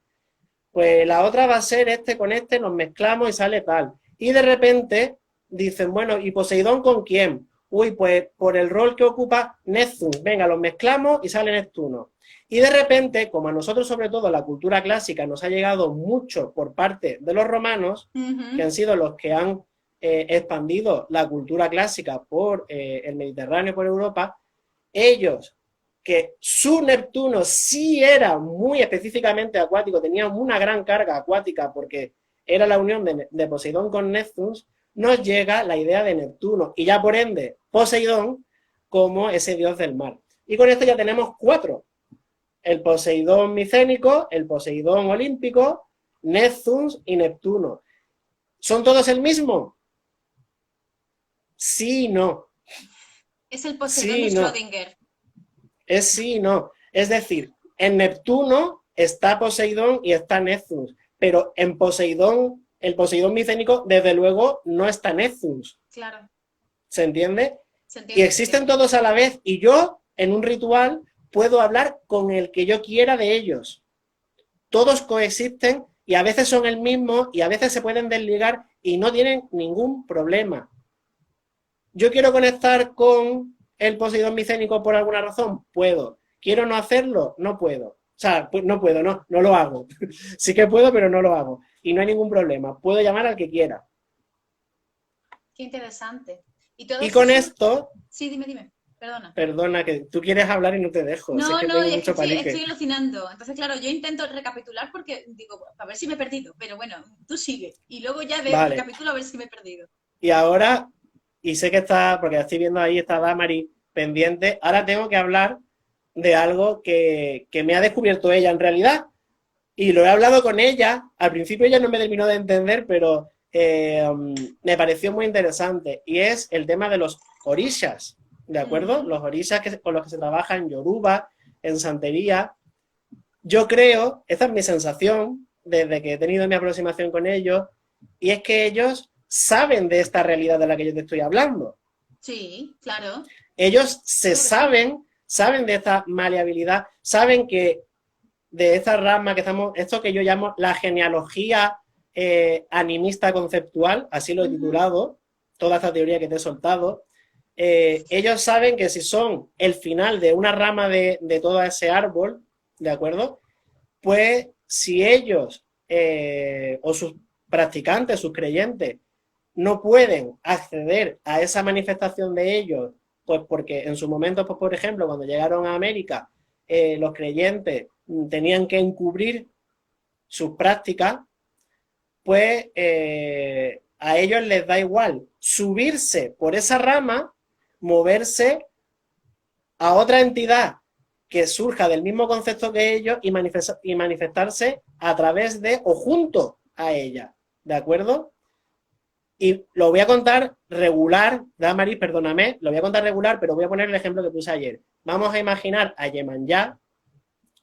Pues la otra va a ser este con este, nos mezclamos y sale tal. Y de repente dicen, bueno, ¿y Poseidón con quién? Uy, pues por el rol que ocupa Neptune. Venga, los mezclamos y sale Neptuno. Y de repente, como a nosotros sobre todo la cultura clásica nos ha llegado mucho por parte de los romanos, que han sido los que han expandido la cultura clásica por el Mediterráneo, por Europa, ellos, que su Neptuno sí era muy específicamente acuático, tenía una gran carga acuática porque era la unión de Poseidón con Neptuno, nos llega la idea de Neptuno y ya por ende Poseidón como ese dios del mar. Y con esto ya tenemos 4. El Poseidón micénico, el Poseidón olímpico, Neptuno y Neptuno. ¿Son todos el mismo? Sí y no. Es el Poseidón Sí, de no. Schrödinger. Es sí y no. Es decir, en Neptuno está Poseidón y está Neptuno, pero en Poseidón, el Poseidón micénico, desde luego, no está Neptuno. Claro. ¿Se entiende? Se entiende, Y existen todos a la vez, y yo, en un ritual, puedo hablar con el que yo quiera de ellos. Todos coexisten y a veces son el mismo y a veces se pueden desligar y no tienen ningún problema. ¿Yo quiero conectar con el Poseidón micénico por alguna razón? Puedo. ¿Quiero no hacerlo? No puedo. O sea, pues no puedo, no lo hago. Sí que puedo, pero no lo hago. Y no hay ningún problema. Puedo llamar al que quiera. Qué interesante. Y todo Y con eso... esto... Sí, dime. Perdona. Perdona, que tú quieres hablar y no te dejo. Sé No, que no, tengo y es que mucho palique. estoy alucinando. Entonces, claro, yo intento recapitular porque digo, a ver si me he perdido. Pero bueno, tú sigue. Y luego ya Vale. recapitulo a ver si me he perdido. Y ahora, y sé que está, porque estoy viendo ahí, está Damari pendiente, ahora tengo que hablar de algo que me ha descubierto ella en realidad. Y lo he hablado con ella. Al principio ella no me terminó de entender, pero me pareció muy interesante. Y es el tema de los orishas, ¿de acuerdo? Los orishas con los que se trabaja en Yoruba, en santería. Yo creo, esta es mi sensación desde que he tenido mi aproximación con ellos, y es que ellos saben de esta realidad de la que yo te estoy hablando. Sí, claro. Ellos saben de esta maleabilidad, saben que de esta rama que estamos, esto que yo llamo la genealogía animista conceptual, así lo he titulado, toda esta teoría que te he soltado, ellos saben que si son el final de una rama de todo ese árbol, ¿de acuerdo? Pues si ellos o sus practicantes, sus creyentes, no pueden acceder a esa manifestación de ellos, pues porque en su momento, pues por ejemplo, cuando llegaron a América, los creyentes tenían que encubrir sus prácticas, pues a ellos les da igual subirse por esa rama, moverse a otra entidad que surja del mismo concepto que ellos y manifestarse a través de o junto a ella, ¿de acuerdo? Y lo voy a contar regular, Damaris, perdóname, lo voy a contar regular, pero voy a poner el ejemplo que puse ayer. Vamos a imaginar a Yemanyá,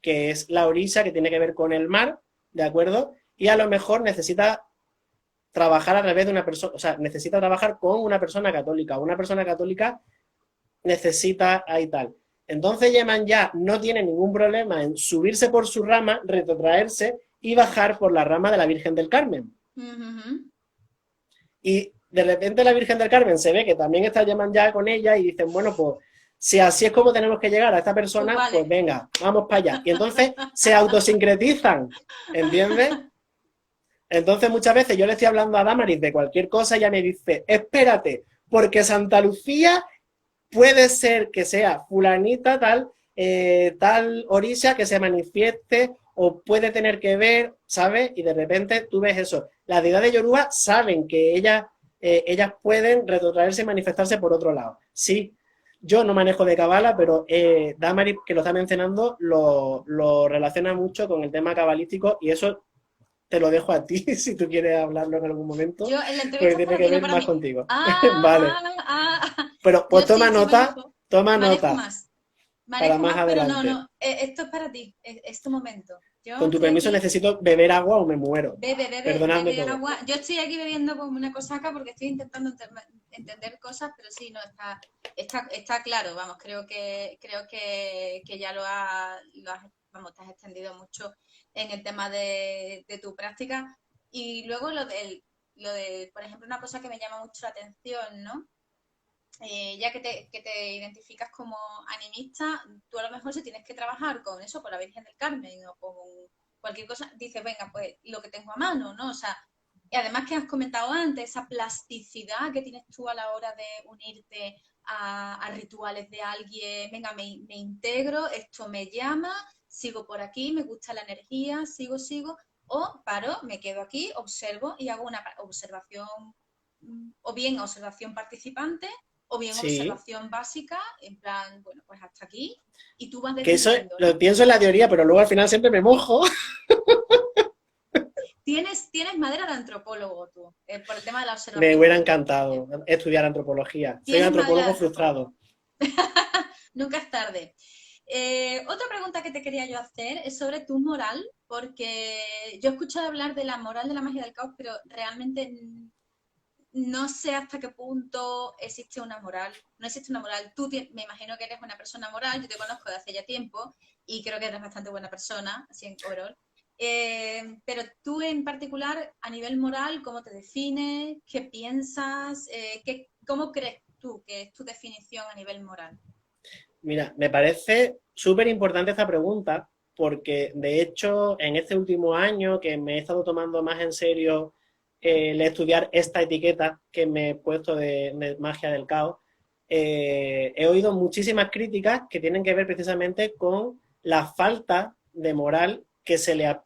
que es la orisa que tiene que ver con el mar, ¿de acuerdo? Y a lo mejor necesita trabajar a través de una persona, o sea, necesita trabajar con una persona católica. Una persona católica necesita ahí tal. Entonces Yemanyá no tiene ningún problema en subirse por su rama, retrotraerse y bajar por la rama de la Virgen del Carmen. Y de repente la Virgen del Carmen se ve que también está Yemanyá con ella y dicen, bueno, pues si así es como tenemos que llegar a esta persona, vale. pues venga, vamos para allá. Y entonces se autosincretizan, ¿entiendes? Entonces muchas veces yo le estoy hablando a Damaris de cualquier cosa y ella me dice, espérate, porque Santa Lucía puede ser que sea fulanita tal, tal orisha que se manifieste o puede tener que ver, ¿sabes? Y de repente tú ves eso. Las deidades de Yoruba saben que ellas pueden retrotraerse y manifestarse por otro lado. Sí, yo no manejo de cabala, pero Damaris, que lo está mencionando, lo relaciona mucho con el tema cabalístico y eso te lo dejo a ti si tú quieres hablarlo en algún momento. Yo en la entrevista porque tiene que ver más mí. contigo. Vale. Pero pues toma nota, Más. Para más adelante. Pero no, esto es para ti, es tu momento. Yo con tu permiso aquí... necesito beber agua o me muero. Bebe Perdonadme todo. agua. Yo estoy aquí bebiendo como una cosaca porque estoy intentando entender cosas, pero sí, no, está claro, vamos, creo que ya vamos, te has extendido mucho en el tema de tu práctica. Y luego lo de, por ejemplo, una cosa que me llama mucho la atención, ¿no? Ya que te identificas como animista, tú a lo mejor si tienes que trabajar con eso, con la Virgen del Carmen o con cualquier cosa, dices, venga, pues lo que tengo a mano, ¿no? O sea, y además que has comentado antes, esa plasticidad que tienes tú a la hora de unirte a rituales de alguien, venga, me integro, esto me llama, sigo por aquí, me gusta la energía, sigo, o paro, me quedo aquí, observo y hago una observación, o bien observación participante, o bien Sí, observación básica, en plan, bueno, pues hasta aquí, y tú vas que eso decidiendo, lo ¿no? pienso en la teoría, pero luego al final siempre me mojo. Tienes madera de antropólogo tú, por el tema de la Me observación hubiera participante. encantado estudiar antropología. Soy un Tienes madera de antropólogo antropólogo. frustrado. Nunca es tarde. Otra pregunta que te quería yo hacer es sobre tu moral, porque yo he escuchado hablar de la moral de la magia del caos, pero realmente no sé hasta qué punto existe una moral. No existe una moral. Me imagino que eres una persona moral, yo te conozco de hace ya tiempo y creo que eres bastante buena persona, así en overall. Pero tú en particular, a nivel moral, ¿cómo te defines? ¿Qué piensas? ¿Cómo crees tú que es tu definición a nivel moral? Mira, me parece súper importante esta pregunta porque, de hecho, en este último año que me he estado tomando más en serio el estudiar esta etiqueta que me he puesto de magia del caos, he oído muchísimas críticas que tienen que ver precisamente con la falta de moral que se le...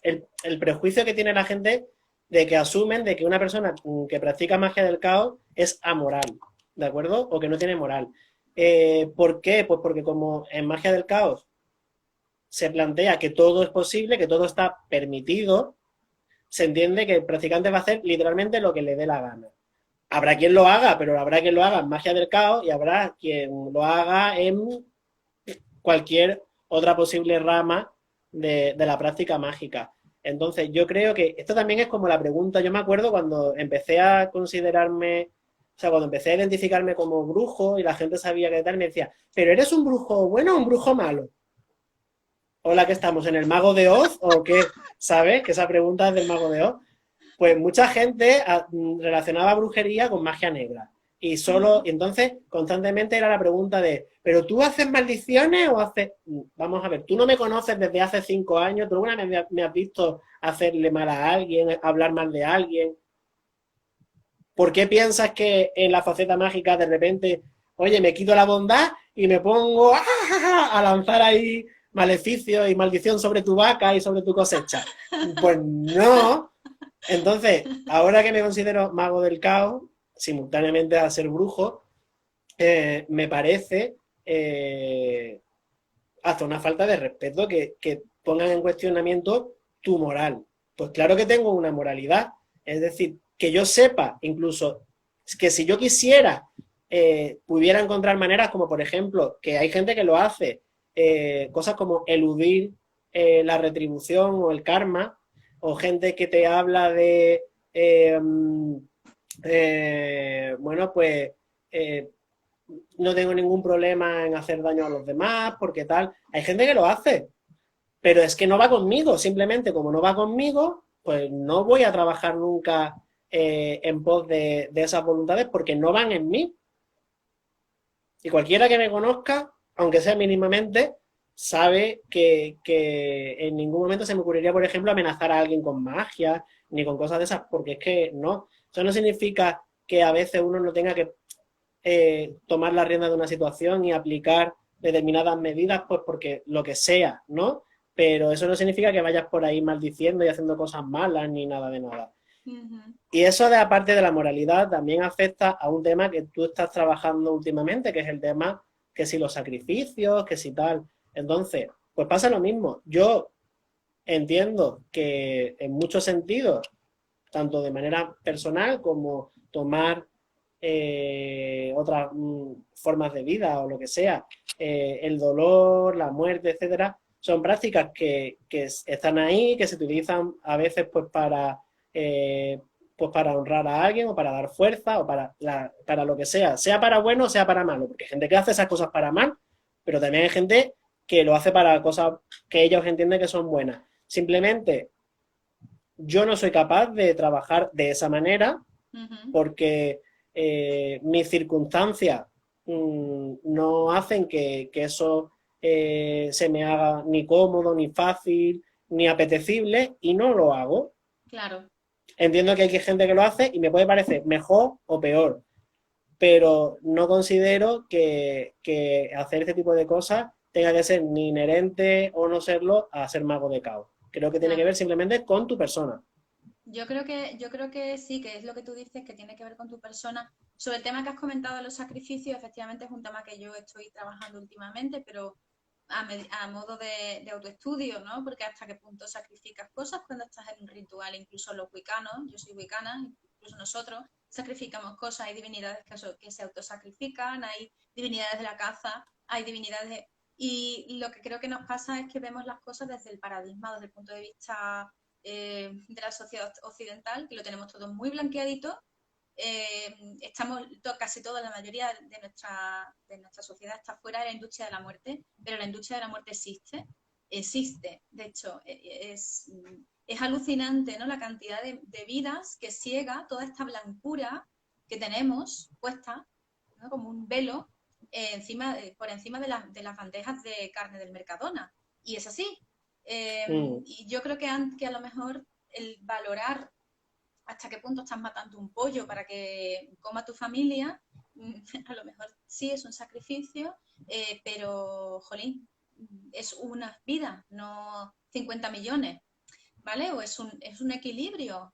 el prejuicio que tiene la gente de que asumen de que una persona que practica magia del caos es amoral, ¿de acuerdo? O que no tiene moral. ¿Por qué? Pues porque como en magia del caos se plantea que todo es posible, que todo está permitido, se entiende que el practicante va a hacer literalmente lo que le dé la gana. Habrá quien lo haga, pero habrá quien lo haga en magia del caos y habrá quien lo haga en cualquier otra posible rama de la práctica mágica. Entonces, yo creo que esto también es como la pregunta. Yo me acuerdo cuando empecé a considerarme, o sea, cuando empecé a identificarme como brujo y la gente sabía que tal, me decía, ¿pero eres un brujo bueno o un brujo malo? Hola, ¿qué estamos? ¿En el Mago de Oz o qué? ¿Sabes? Que esa pregunta es del Mago de Oz. Pues mucha gente relacionaba brujería con magia negra. Y solo, Ujú. y entonces constantemente era la pregunta de, ¿pero tú haces maldiciones o haces...? Vamos a ver, tú no me conoces desde hace 5 años, tú alguna vez me has visto hacerle mal a alguien, hablar mal de alguien. ¿Por qué piensas que en la faceta mágica de repente, oye, me quito la bondad y me pongo a lanzar ahí maleficios y maldición sobre tu vaca y sobre tu cosecha? Pues no. Entonces, ahora que me considero mago del caos, simultáneamente a ser brujo, me parece hasta una falta de respeto que pongan en cuestionamiento tu moral. Pues claro que tengo una moralidad, es decir, que yo sepa, incluso que si yo quisiera, pudiera encontrar maneras como, por ejemplo, que hay gente que lo hace, cosas como eludir la retribución o el karma, o gente que te habla de, bueno, pues eh, no tengo ningún problema en hacer daño a los demás, porque tal. Hay gente que lo hace, pero es que no va conmigo. Simplemente como no va conmigo, pues no voy a trabajar nunca en pos de esas voluntades porque no van en mí. Y cualquiera que me conozca, aunque sea mínimamente, sabe que en ningún momento se me ocurriría, por ejemplo, amenazar a alguien con magia, ni con cosas de esas, porque es que no. Eso no significa que a veces uno no tenga que tomar la rienda de una situación y aplicar determinadas medidas, pues porque lo que sea, ¿no? Pero eso no significa que vayas por ahí maldiciendo y haciendo cosas malas ni nada de nada. Ujú. Y eso, de aparte de la moralidad, también afecta a un tema que tú estás trabajando últimamente, que es el tema que si los sacrificios, que si tal. Entonces, pues pasa lo mismo. Yo entiendo que en muchos sentidos, tanto de manera personal como tomar otras formas de vida o lo que sea, el dolor, la muerte, etcétera, son prácticas que están ahí, que se utilizan a veces pues para pues para honrar a alguien o para dar fuerza o para lo que sea para bueno o sea para malo, porque hay gente que hace esas cosas para mal, pero también hay gente que lo hace para cosas que ellos entienden que son buenas. Simplemente yo no soy capaz de trabajar de esa manera porque mis circunstancias no hacen que eso se me haga ni cómodo, ni fácil, ni apetecible y no lo hago. Claro. Entiendo que hay gente que lo hace y me puede parecer mejor o peor, pero no considero que hacer este tipo de cosas tenga que ser ni inherente o no serlo a ser mago de caos. Creo que tiene que Claro. ver simplemente con tu persona. Yo creo que sí, que es lo que tú dices, que tiene que ver con tu persona. Sobre el tema que has comentado de los sacrificios, efectivamente es un tema que yo estoy trabajando últimamente, pero a modo de autoestudio, ¿no? Porque hasta qué punto sacrificas cosas cuando estás en un ritual, incluso los wicanos, yo soy wicana, incluso nosotros sacrificamos cosas, hay divinidades que se autosacrifican, hay divinidades de la caza, hay divinidades de... Y lo que creo que nos pasa es que vemos las cosas desde el paradigma, desde el punto de vista de la sociedad occidental, que lo tenemos todo muy blanqueadito. Estamos casi toda la mayoría de nuestra sociedad está fuera de la industria de la muerte, pero la industria de la muerte existe. De hecho, es alucinante, ¿no? La cantidad de vidas que ciega toda esta blancura que tenemos puesta, ¿no? Como un velo por encima de las bandejas de carne del Mercadona. Y es así. Mm. Y yo creo que a lo mejor el valorar hasta qué punto estás matando un pollo para que coma tu familia, a lo mejor sí es un sacrificio, pero, jolín, es una vida, no 50 millones, ¿vale? O es un equilibrio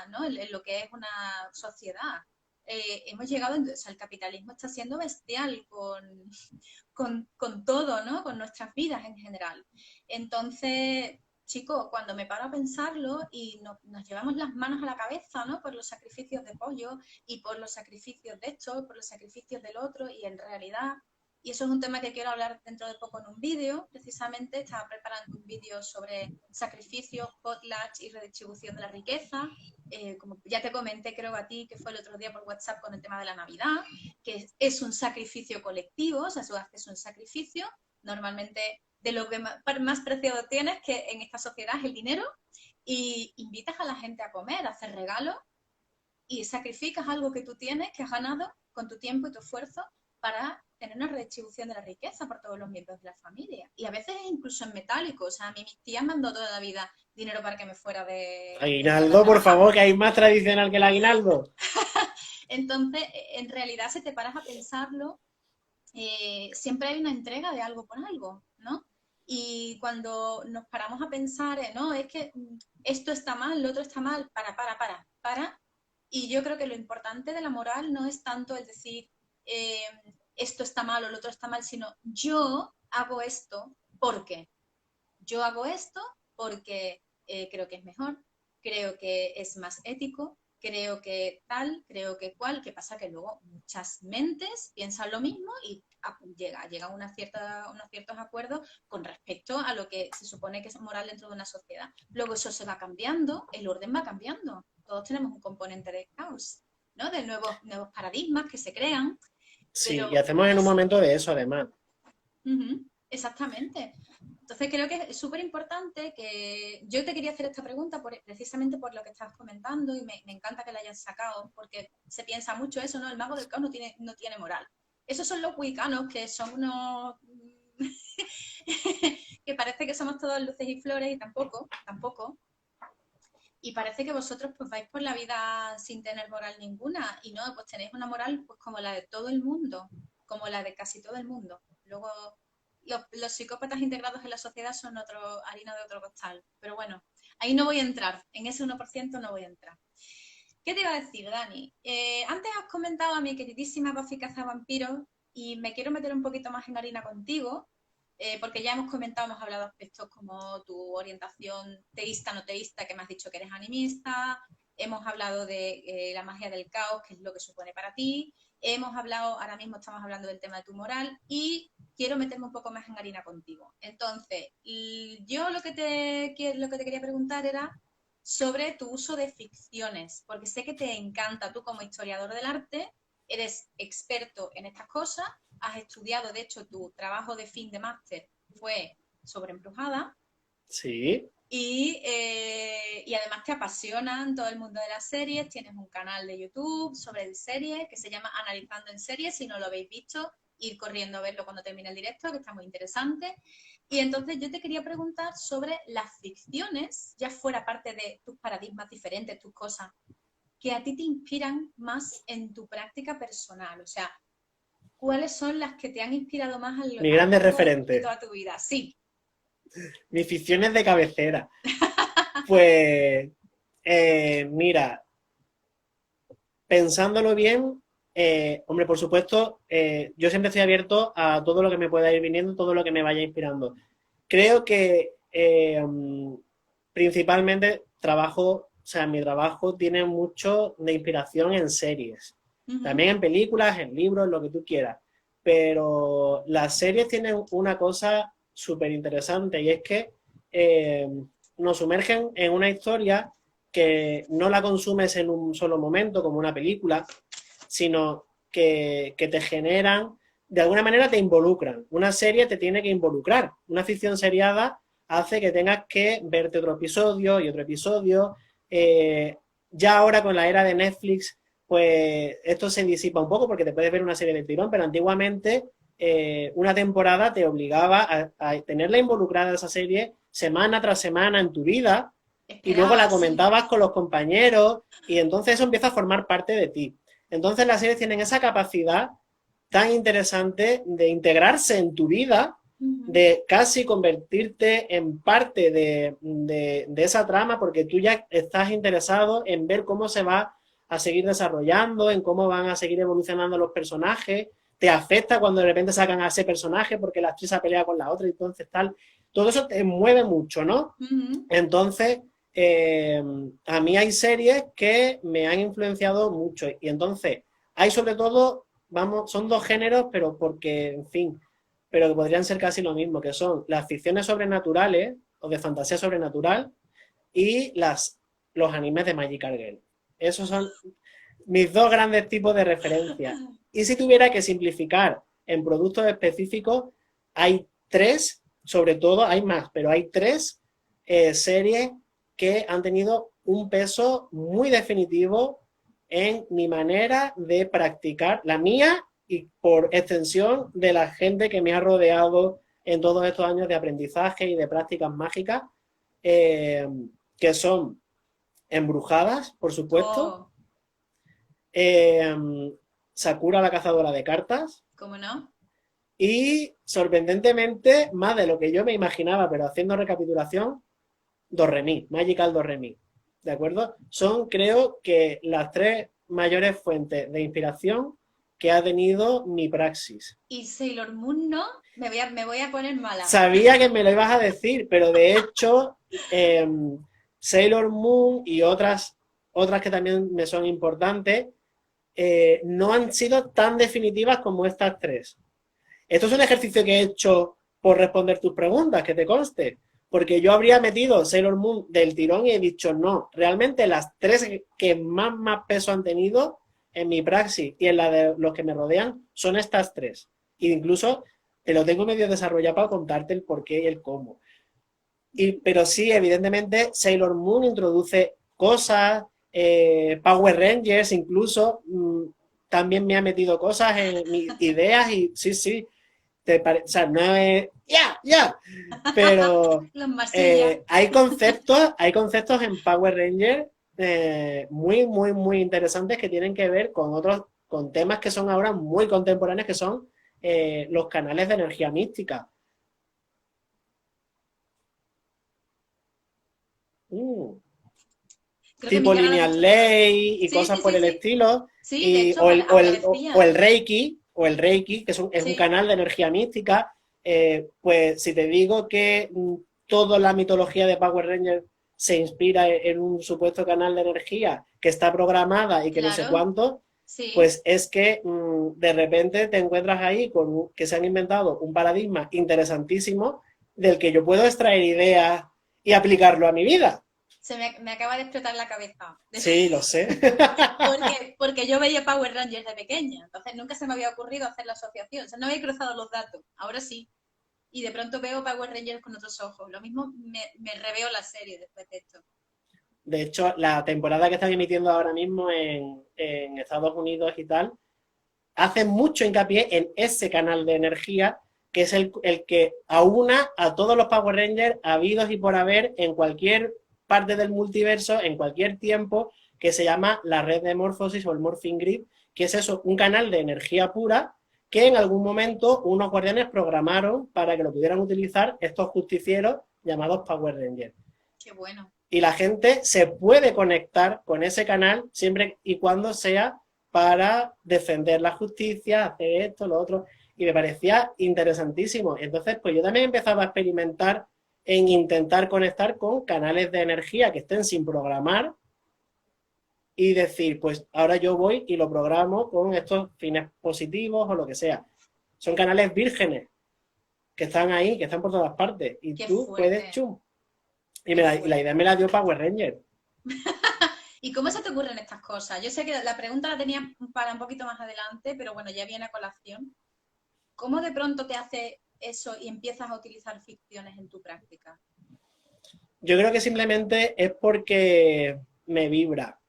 ¿no? en lo que es una sociedad. Hemos llegado, o sea, el capitalismo está siendo bestial con todo, ¿no? Con nuestras vidas en general. Entonces, chicos, cuando me paro a pensarlo y nos llevamos las manos a la cabeza, ¿no? Por los sacrificios de pollo y por los sacrificios de esto, por los sacrificios del otro, y en realidad, y eso es un tema que quiero hablar dentro de poco en un vídeo, precisamente, estaba preparando un vídeo sobre sacrificios, potlatch y redistribución de la riqueza. Como ya te comenté, creo a ti, que fue el otro día por WhatsApp con el tema de la Navidad, que es un sacrificio colectivo, o sea, tú haces un sacrificio, normalmente de lo que más preciado tienes, que en esta sociedad es el dinero, y invitas a la gente a comer, a hacer regalos, y sacrificas algo que tú tienes, que has ganado con tu tiempo y tu esfuerzo para tener una redistribución de la riqueza por todos los miembros de la familia. Y a veces incluso en metálico. O sea, a mí mis tías me han dado toda la vida dinero para que me fuera de tierra a Aguinaldo, por trabajar. favor, que hay más tradicional que el aguinaldo. Entonces, en realidad, si te paras a pensarlo, siempre hay una entrega de algo por algo, ¿no? Y cuando nos paramos a pensar, no, es que esto está mal, lo otro está mal, para. Y yo creo que lo importante de la moral no es tanto el decir eh, esto está mal o lo otro está mal, sino yo hago esto porque yo hago esto porque creo que es mejor, creo que es más ético, creo que tal, creo que cual, que pasa que luego muchas mentes piensan lo mismo y llegan unos ciertos acuerdos con respecto a lo que se supone que es moral dentro de una sociedad. Luego eso se va cambiando, el orden va cambiando. Todos tenemos un componente de caos, ¿no? De nuevos paradigmas que se crean, Sí, y pero hacemos en un eso. momento de eso, además. Exactamente. Entonces creo que es súper importante que yo te quería hacer esta pregunta precisamente por lo que estás comentando y me encanta que la hayas sacado porque se piensa mucho eso, ¿no? El mago del caos no tiene moral. Esos son los wicanos que son unos que parece que somos todos luces y flores y tampoco. Y parece que vosotros pues vais por la vida sin tener moral ninguna y no, pues tenéis una moral pues como la de todo el mundo, como la de casi todo el mundo. Luego los psicópatas integrados en la sociedad son harina de otro costal. Pero bueno, ahí no voy a entrar, en ese 1% no voy a entrar. ¿Qué te iba a decir, Dani? Antes has comentado a mi queridísima Buffy Cazavampiros y me quiero meter un poquito más en harina contigo, porque ya hemos hablado de aspectos como tu orientación teísta, no teísta, que me has dicho que eres animista, hemos hablado de la magia del caos, que es lo que supone para ti, ahora mismo estamos hablando del tema de tu moral y quiero meterme un poco más en harina contigo. Entonces, yo lo que te quería preguntar era sobre tu uso de ficciones, porque sé que te encanta, tú como historiador del arte, eres experto en estas cosas, has estudiado, de hecho, tu trabajo de fin de máster fue sobre Embrujada, Sí. y además te apasionan todo el mundo de las series, tienes un canal de YouTube sobre series que se llama Analizando en Series, si no lo habéis visto, ir corriendo a verlo cuando termine el directo, que está muy interesante. Y entonces yo te quería preguntar sobre las ficciones, ya fuera parte de tus paradigmas diferentes, tus cosas, que a ti te inspiran más en tu práctica personal, o sea, ¿cuáles son las que te han inspirado más Mi a lo grande largo de referente. toda tu vida? Sí. Mis ficciones de cabecera. Pues, mira, pensándolo bien, hombre, por supuesto, yo siempre estoy abierto a todo lo que me pueda ir viniendo, todo lo que me vaya inspirando. Creo que principalmente trabajo, o sea, mi trabajo tiene mucho de inspiración en series, Uh-huh. también en películas, en libros, lo que tú quieras. Pero las series tienen una cosa súper interesante y es que eh, nos sumergen en una historia que no la consumes en un solo momento, como una película, sino que te generan, de alguna manera te involucran. Una serie te tiene que involucrar. Una ficción seriada hace que tengas que verte otro episodio y otro episodio. Ya ahora con la era de Netflix, pues esto se disipa un poco porque te puedes ver una serie de tirón, pero antiguamente una temporada te obligaba a tenerla involucrada esa serie semana tras semana en tu vida y luego la Esperaba, sí. comentabas con los compañeros y entonces eso empieza a formar parte de ti. Entonces las series tienen esa capacidad tan interesante de integrarse en tu vida, Uh-huh. de casi convertirte en parte de esa trama, porque tú ya estás interesado en ver cómo se va a seguir desarrollando, en cómo van a seguir evolucionando los personajes, te afecta cuando de repente sacan a ese personaje porque la actriz ha peleado con la otra, y entonces tal. Todo eso te mueve mucho, ¿no? Uh-huh. Entonces, eh, a mí hay series que me han influenciado mucho y entonces hay sobre todo, vamos, son dos géneros, pero porque, en fin, pero que podrían ser casi lo mismo, que son las ficciones sobrenaturales o de fantasía sobrenatural y los animes de Magical Girl. Esos son mis dos grandes tipos de referencia. Y si tuviera que simplificar en productos específicos, hay tres, sobre todo, hay más, pero hay tres series que han tenido un peso muy definitivo en mi manera de practicar, la mía y por extensión de la gente que me ha rodeado en todos estos años de aprendizaje y de prácticas mágicas, eh, que son Embrujadas, por supuesto, Oh, eh, Sakura la cazadora de cartas ¿cómo no? y, sorprendentemente, más de lo que yo me imaginaba, pero haciendo recapitulación, Doremi, Magical Doremi. ¿De acuerdo? Son, creo que, las tres mayores fuentes de inspiración que ha tenido mi praxis. Y Sailor Moon, ¿no? Me voy a poner mala. Sabía que me lo ibas a decir, pero de hecho, eh, Sailor Moon y otras que también me son importantes, no han sido tan definitivas como estas tres. Esto es un ejercicio que he hecho por responder tus preguntas, que te conste, porque yo habría metido Sailor Moon del tirón y he dicho no, realmente las tres que más peso han tenido en mi praxis y en la de los que me rodean son estas tres. E incluso te lo tengo medio desarrollado para contarte el por qué y el cómo. Pero sí, evidentemente, Sailor Moon introduce cosas, Power Rangers incluso, también me ha metido cosas en mis ideas y sí, sí, o sea, no es, ya, pero Los masillas. hay conceptos en Power Rangers muy, muy, muy interesantes que tienen que ver con otros, con temas que son ahora muy contemporáneos, que son los canales de energía mística. Mm. Creo que Tipo Miguel ahora ha lineal dicho todo. ley y Sí, cosas sí, por sí, el sí. estilo, Sí, de hecho o aparecía. el Reiki, que es un Sí. canal de energía mística, pues si te digo que toda la mitología de Power Rangers se inspira en un supuesto canal de energía que está programada y que no sé Claro, cuánto, sí. pues es que de repente te encuentras ahí con que se han inventado un paradigma interesantísimo del que yo puedo extraer ideas y aplicarlo a mi vida. Me acaba de explotar la cabeza. Sí, lo sé. Porque yo veía Power Rangers de pequeña, entonces nunca se me había ocurrido hacer la asociación, o sea, no había cruzado los datos, ahora sí. Y de pronto veo Power Rangers con otros ojos. Lo mismo me reveo la serie después de esto. De hecho, la temporada que están emitiendo ahora mismo en Estados Unidos y tal, hace mucho hincapié en ese canal de energía que es el que aúna a todos los Power Rangers habidos y por haber en cualquier parte del multiverso, en cualquier tiempo, que se llama la red de Morphosis o el Morphing Grid, que es eso, un canal de energía pura que en algún momento unos guardianes programaron para que lo pudieran utilizar estos justicieros llamados Power Rangers. Qué bueno. Y la gente se puede conectar con ese canal siempre y cuando sea para defender la justicia, hacer esto, lo otro, y me parecía interesantísimo. Entonces, pues yo también empezaba a experimentar en intentar conectar con canales de energía que estén sin programar y decir, pues ahora yo voy y lo programo con estos fines positivos o lo que sea. Son canales vírgenes que están ahí, que están por todas partes, y Qué tú fuerte. puedes, chum. Y la idea me la dio Power Ranger. ¿Y cómo se te ocurren estas cosas? Yo sé que la pregunta la tenía para un poquito más adelante, pero bueno, ya viene a colación. ¿Cómo de pronto te hace eso y empiezas a utilizar ficciones en tu práctica? Yo creo que simplemente es porque me vibra.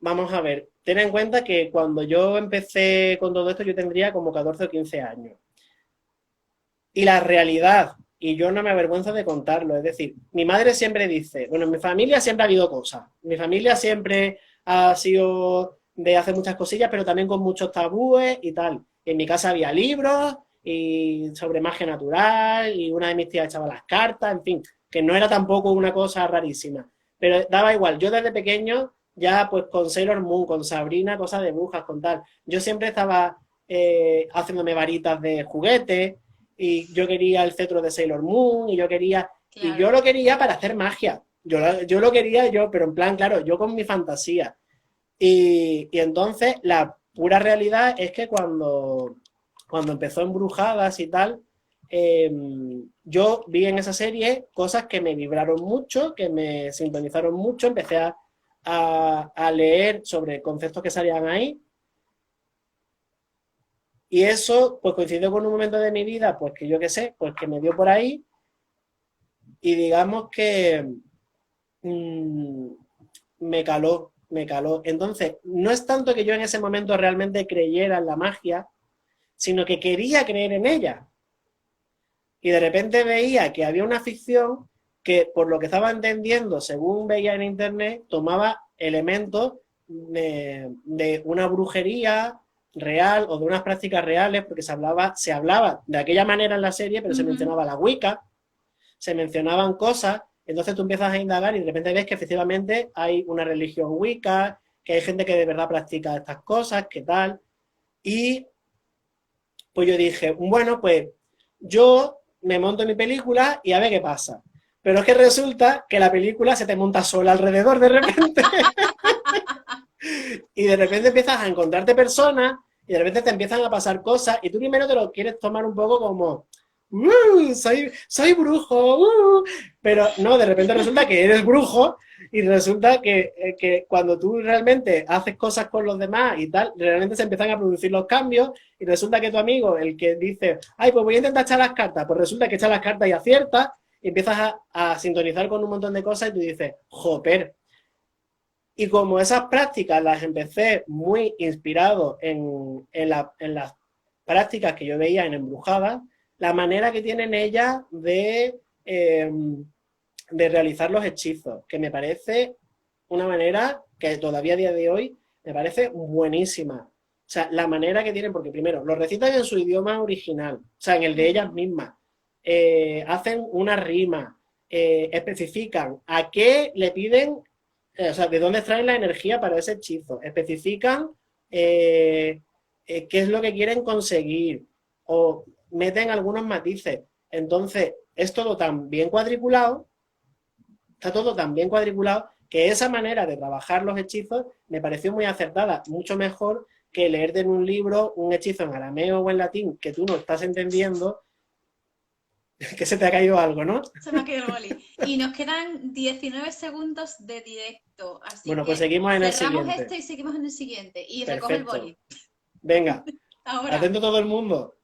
Vamos a ver, ten en cuenta que cuando yo empecé con todo esto yo tendría como 14 o 15 años. Y la realidad, y yo no me avergüenzo de contarlo, es decir, mi madre siempre dice, bueno, en mi familia siempre ha habido cosas, mi familia siempre ha sido de hacer muchas cosillas, pero también con muchos tabúes y tal. En mi casa había libros y sobre magia natural y una de mis tías echaba las cartas, en fin, que no era tampoco una cosa rarísima, pero daba igual, yo desde pequeño ya pues con Sailor Moon, con Sabrina, cosas de brujas, con tal, yo siempre estaba haciéndome varitas de juguete y yo quería el cetro de Sailor Moon, y yo quería, y yo Claro. lo quería para hacer magia. Yo lo quería yo, pero en plan, claro, yo con mi fantasía. Y entonces la pura realidad es que cuando empezó Embrujadas y tal, eh, yo vi en esa serie cosas que me vibraron mucho, que me sintonizaron mucho, empecé a leer sobre conceptos que salían ahí. Y eso, pues coincidió con un momento de mi vida, pues que yo qué sé, pues que me dio por ahí y digamos que mmm, me caló, me caló. Entonces, no es tanto que yo en ese momento realmente creyera en la magia, sino que quería creer en ella. Y de repente veía que había una ficción que, por lo que estaba entendiendo, según veía en internet, tomaba elementos de una brujería real o de unas prácticas reales, porque se hablaba de aquella manera en la serie, pero se mencionaba la Wicca, se mencionaban cosas, entonces tú empiezas a indagar y de repente ves que efectivamente hay una religión Wicca, que hay gente que de verdad practica estas cosas, que tal, y pues yo dije, bueno, pues yo me monto mi película y a ver qué pasa. Pero es que resulta que la película se te monta sola alrededor de repente. Y de repente empiezas a encontrarte personas y de repente te empiezan a pasar cosas y tú primero te lo quieres tomar un poco como, soy brujo, pero no, de repente resulta que eres brujo y resulta que cuando tú realmente haces cosas con los demás y tal, realmente se empiezan a producir los cambios y resulta que tu amigo, el que dice, ay, pues voy a intentar echar las cartas, pues resulta que echa las cartas y acierta y empiezas a sintonizar con un montón de cosas y tú dices, joder. Y como esas prácticas las empecé muy inspirado en las prácticas que yo veía en Embrujadas, la manera que tienen ellas de realizar los hechizos, que me parece una manera que todavía a día de hoy me parece buenísima. O sea, la manera que tienen, porque primero, lo recitan en su idioma original, o sea, en el de ellas mismas. Hacen una rima, especifican a qué le piden, o sea, de dónde extraen la energía para ese hechizo, especifican qué es lo que quieren conseguir, o meten algunos matices. Entonces, es todo tan bien cuadriculado, está todo tan bien cuadriculado, que esa manera de trabajar los hechizos me pareció muy acertada, mucho mejor que leerte en un libro un hechizo en arameo o en latín que tú no estás entendiendo Que se te ha caído algo, ¿no? Se me ha caído el boli. Y nos quedan 19 segundos de directo, así Bueno, pues que seguimos en el cerramos siguiente. este y seguimos en el siguiente. Y recoge el Perfecto. boli. Venga, Ahora. atento todo el mundo.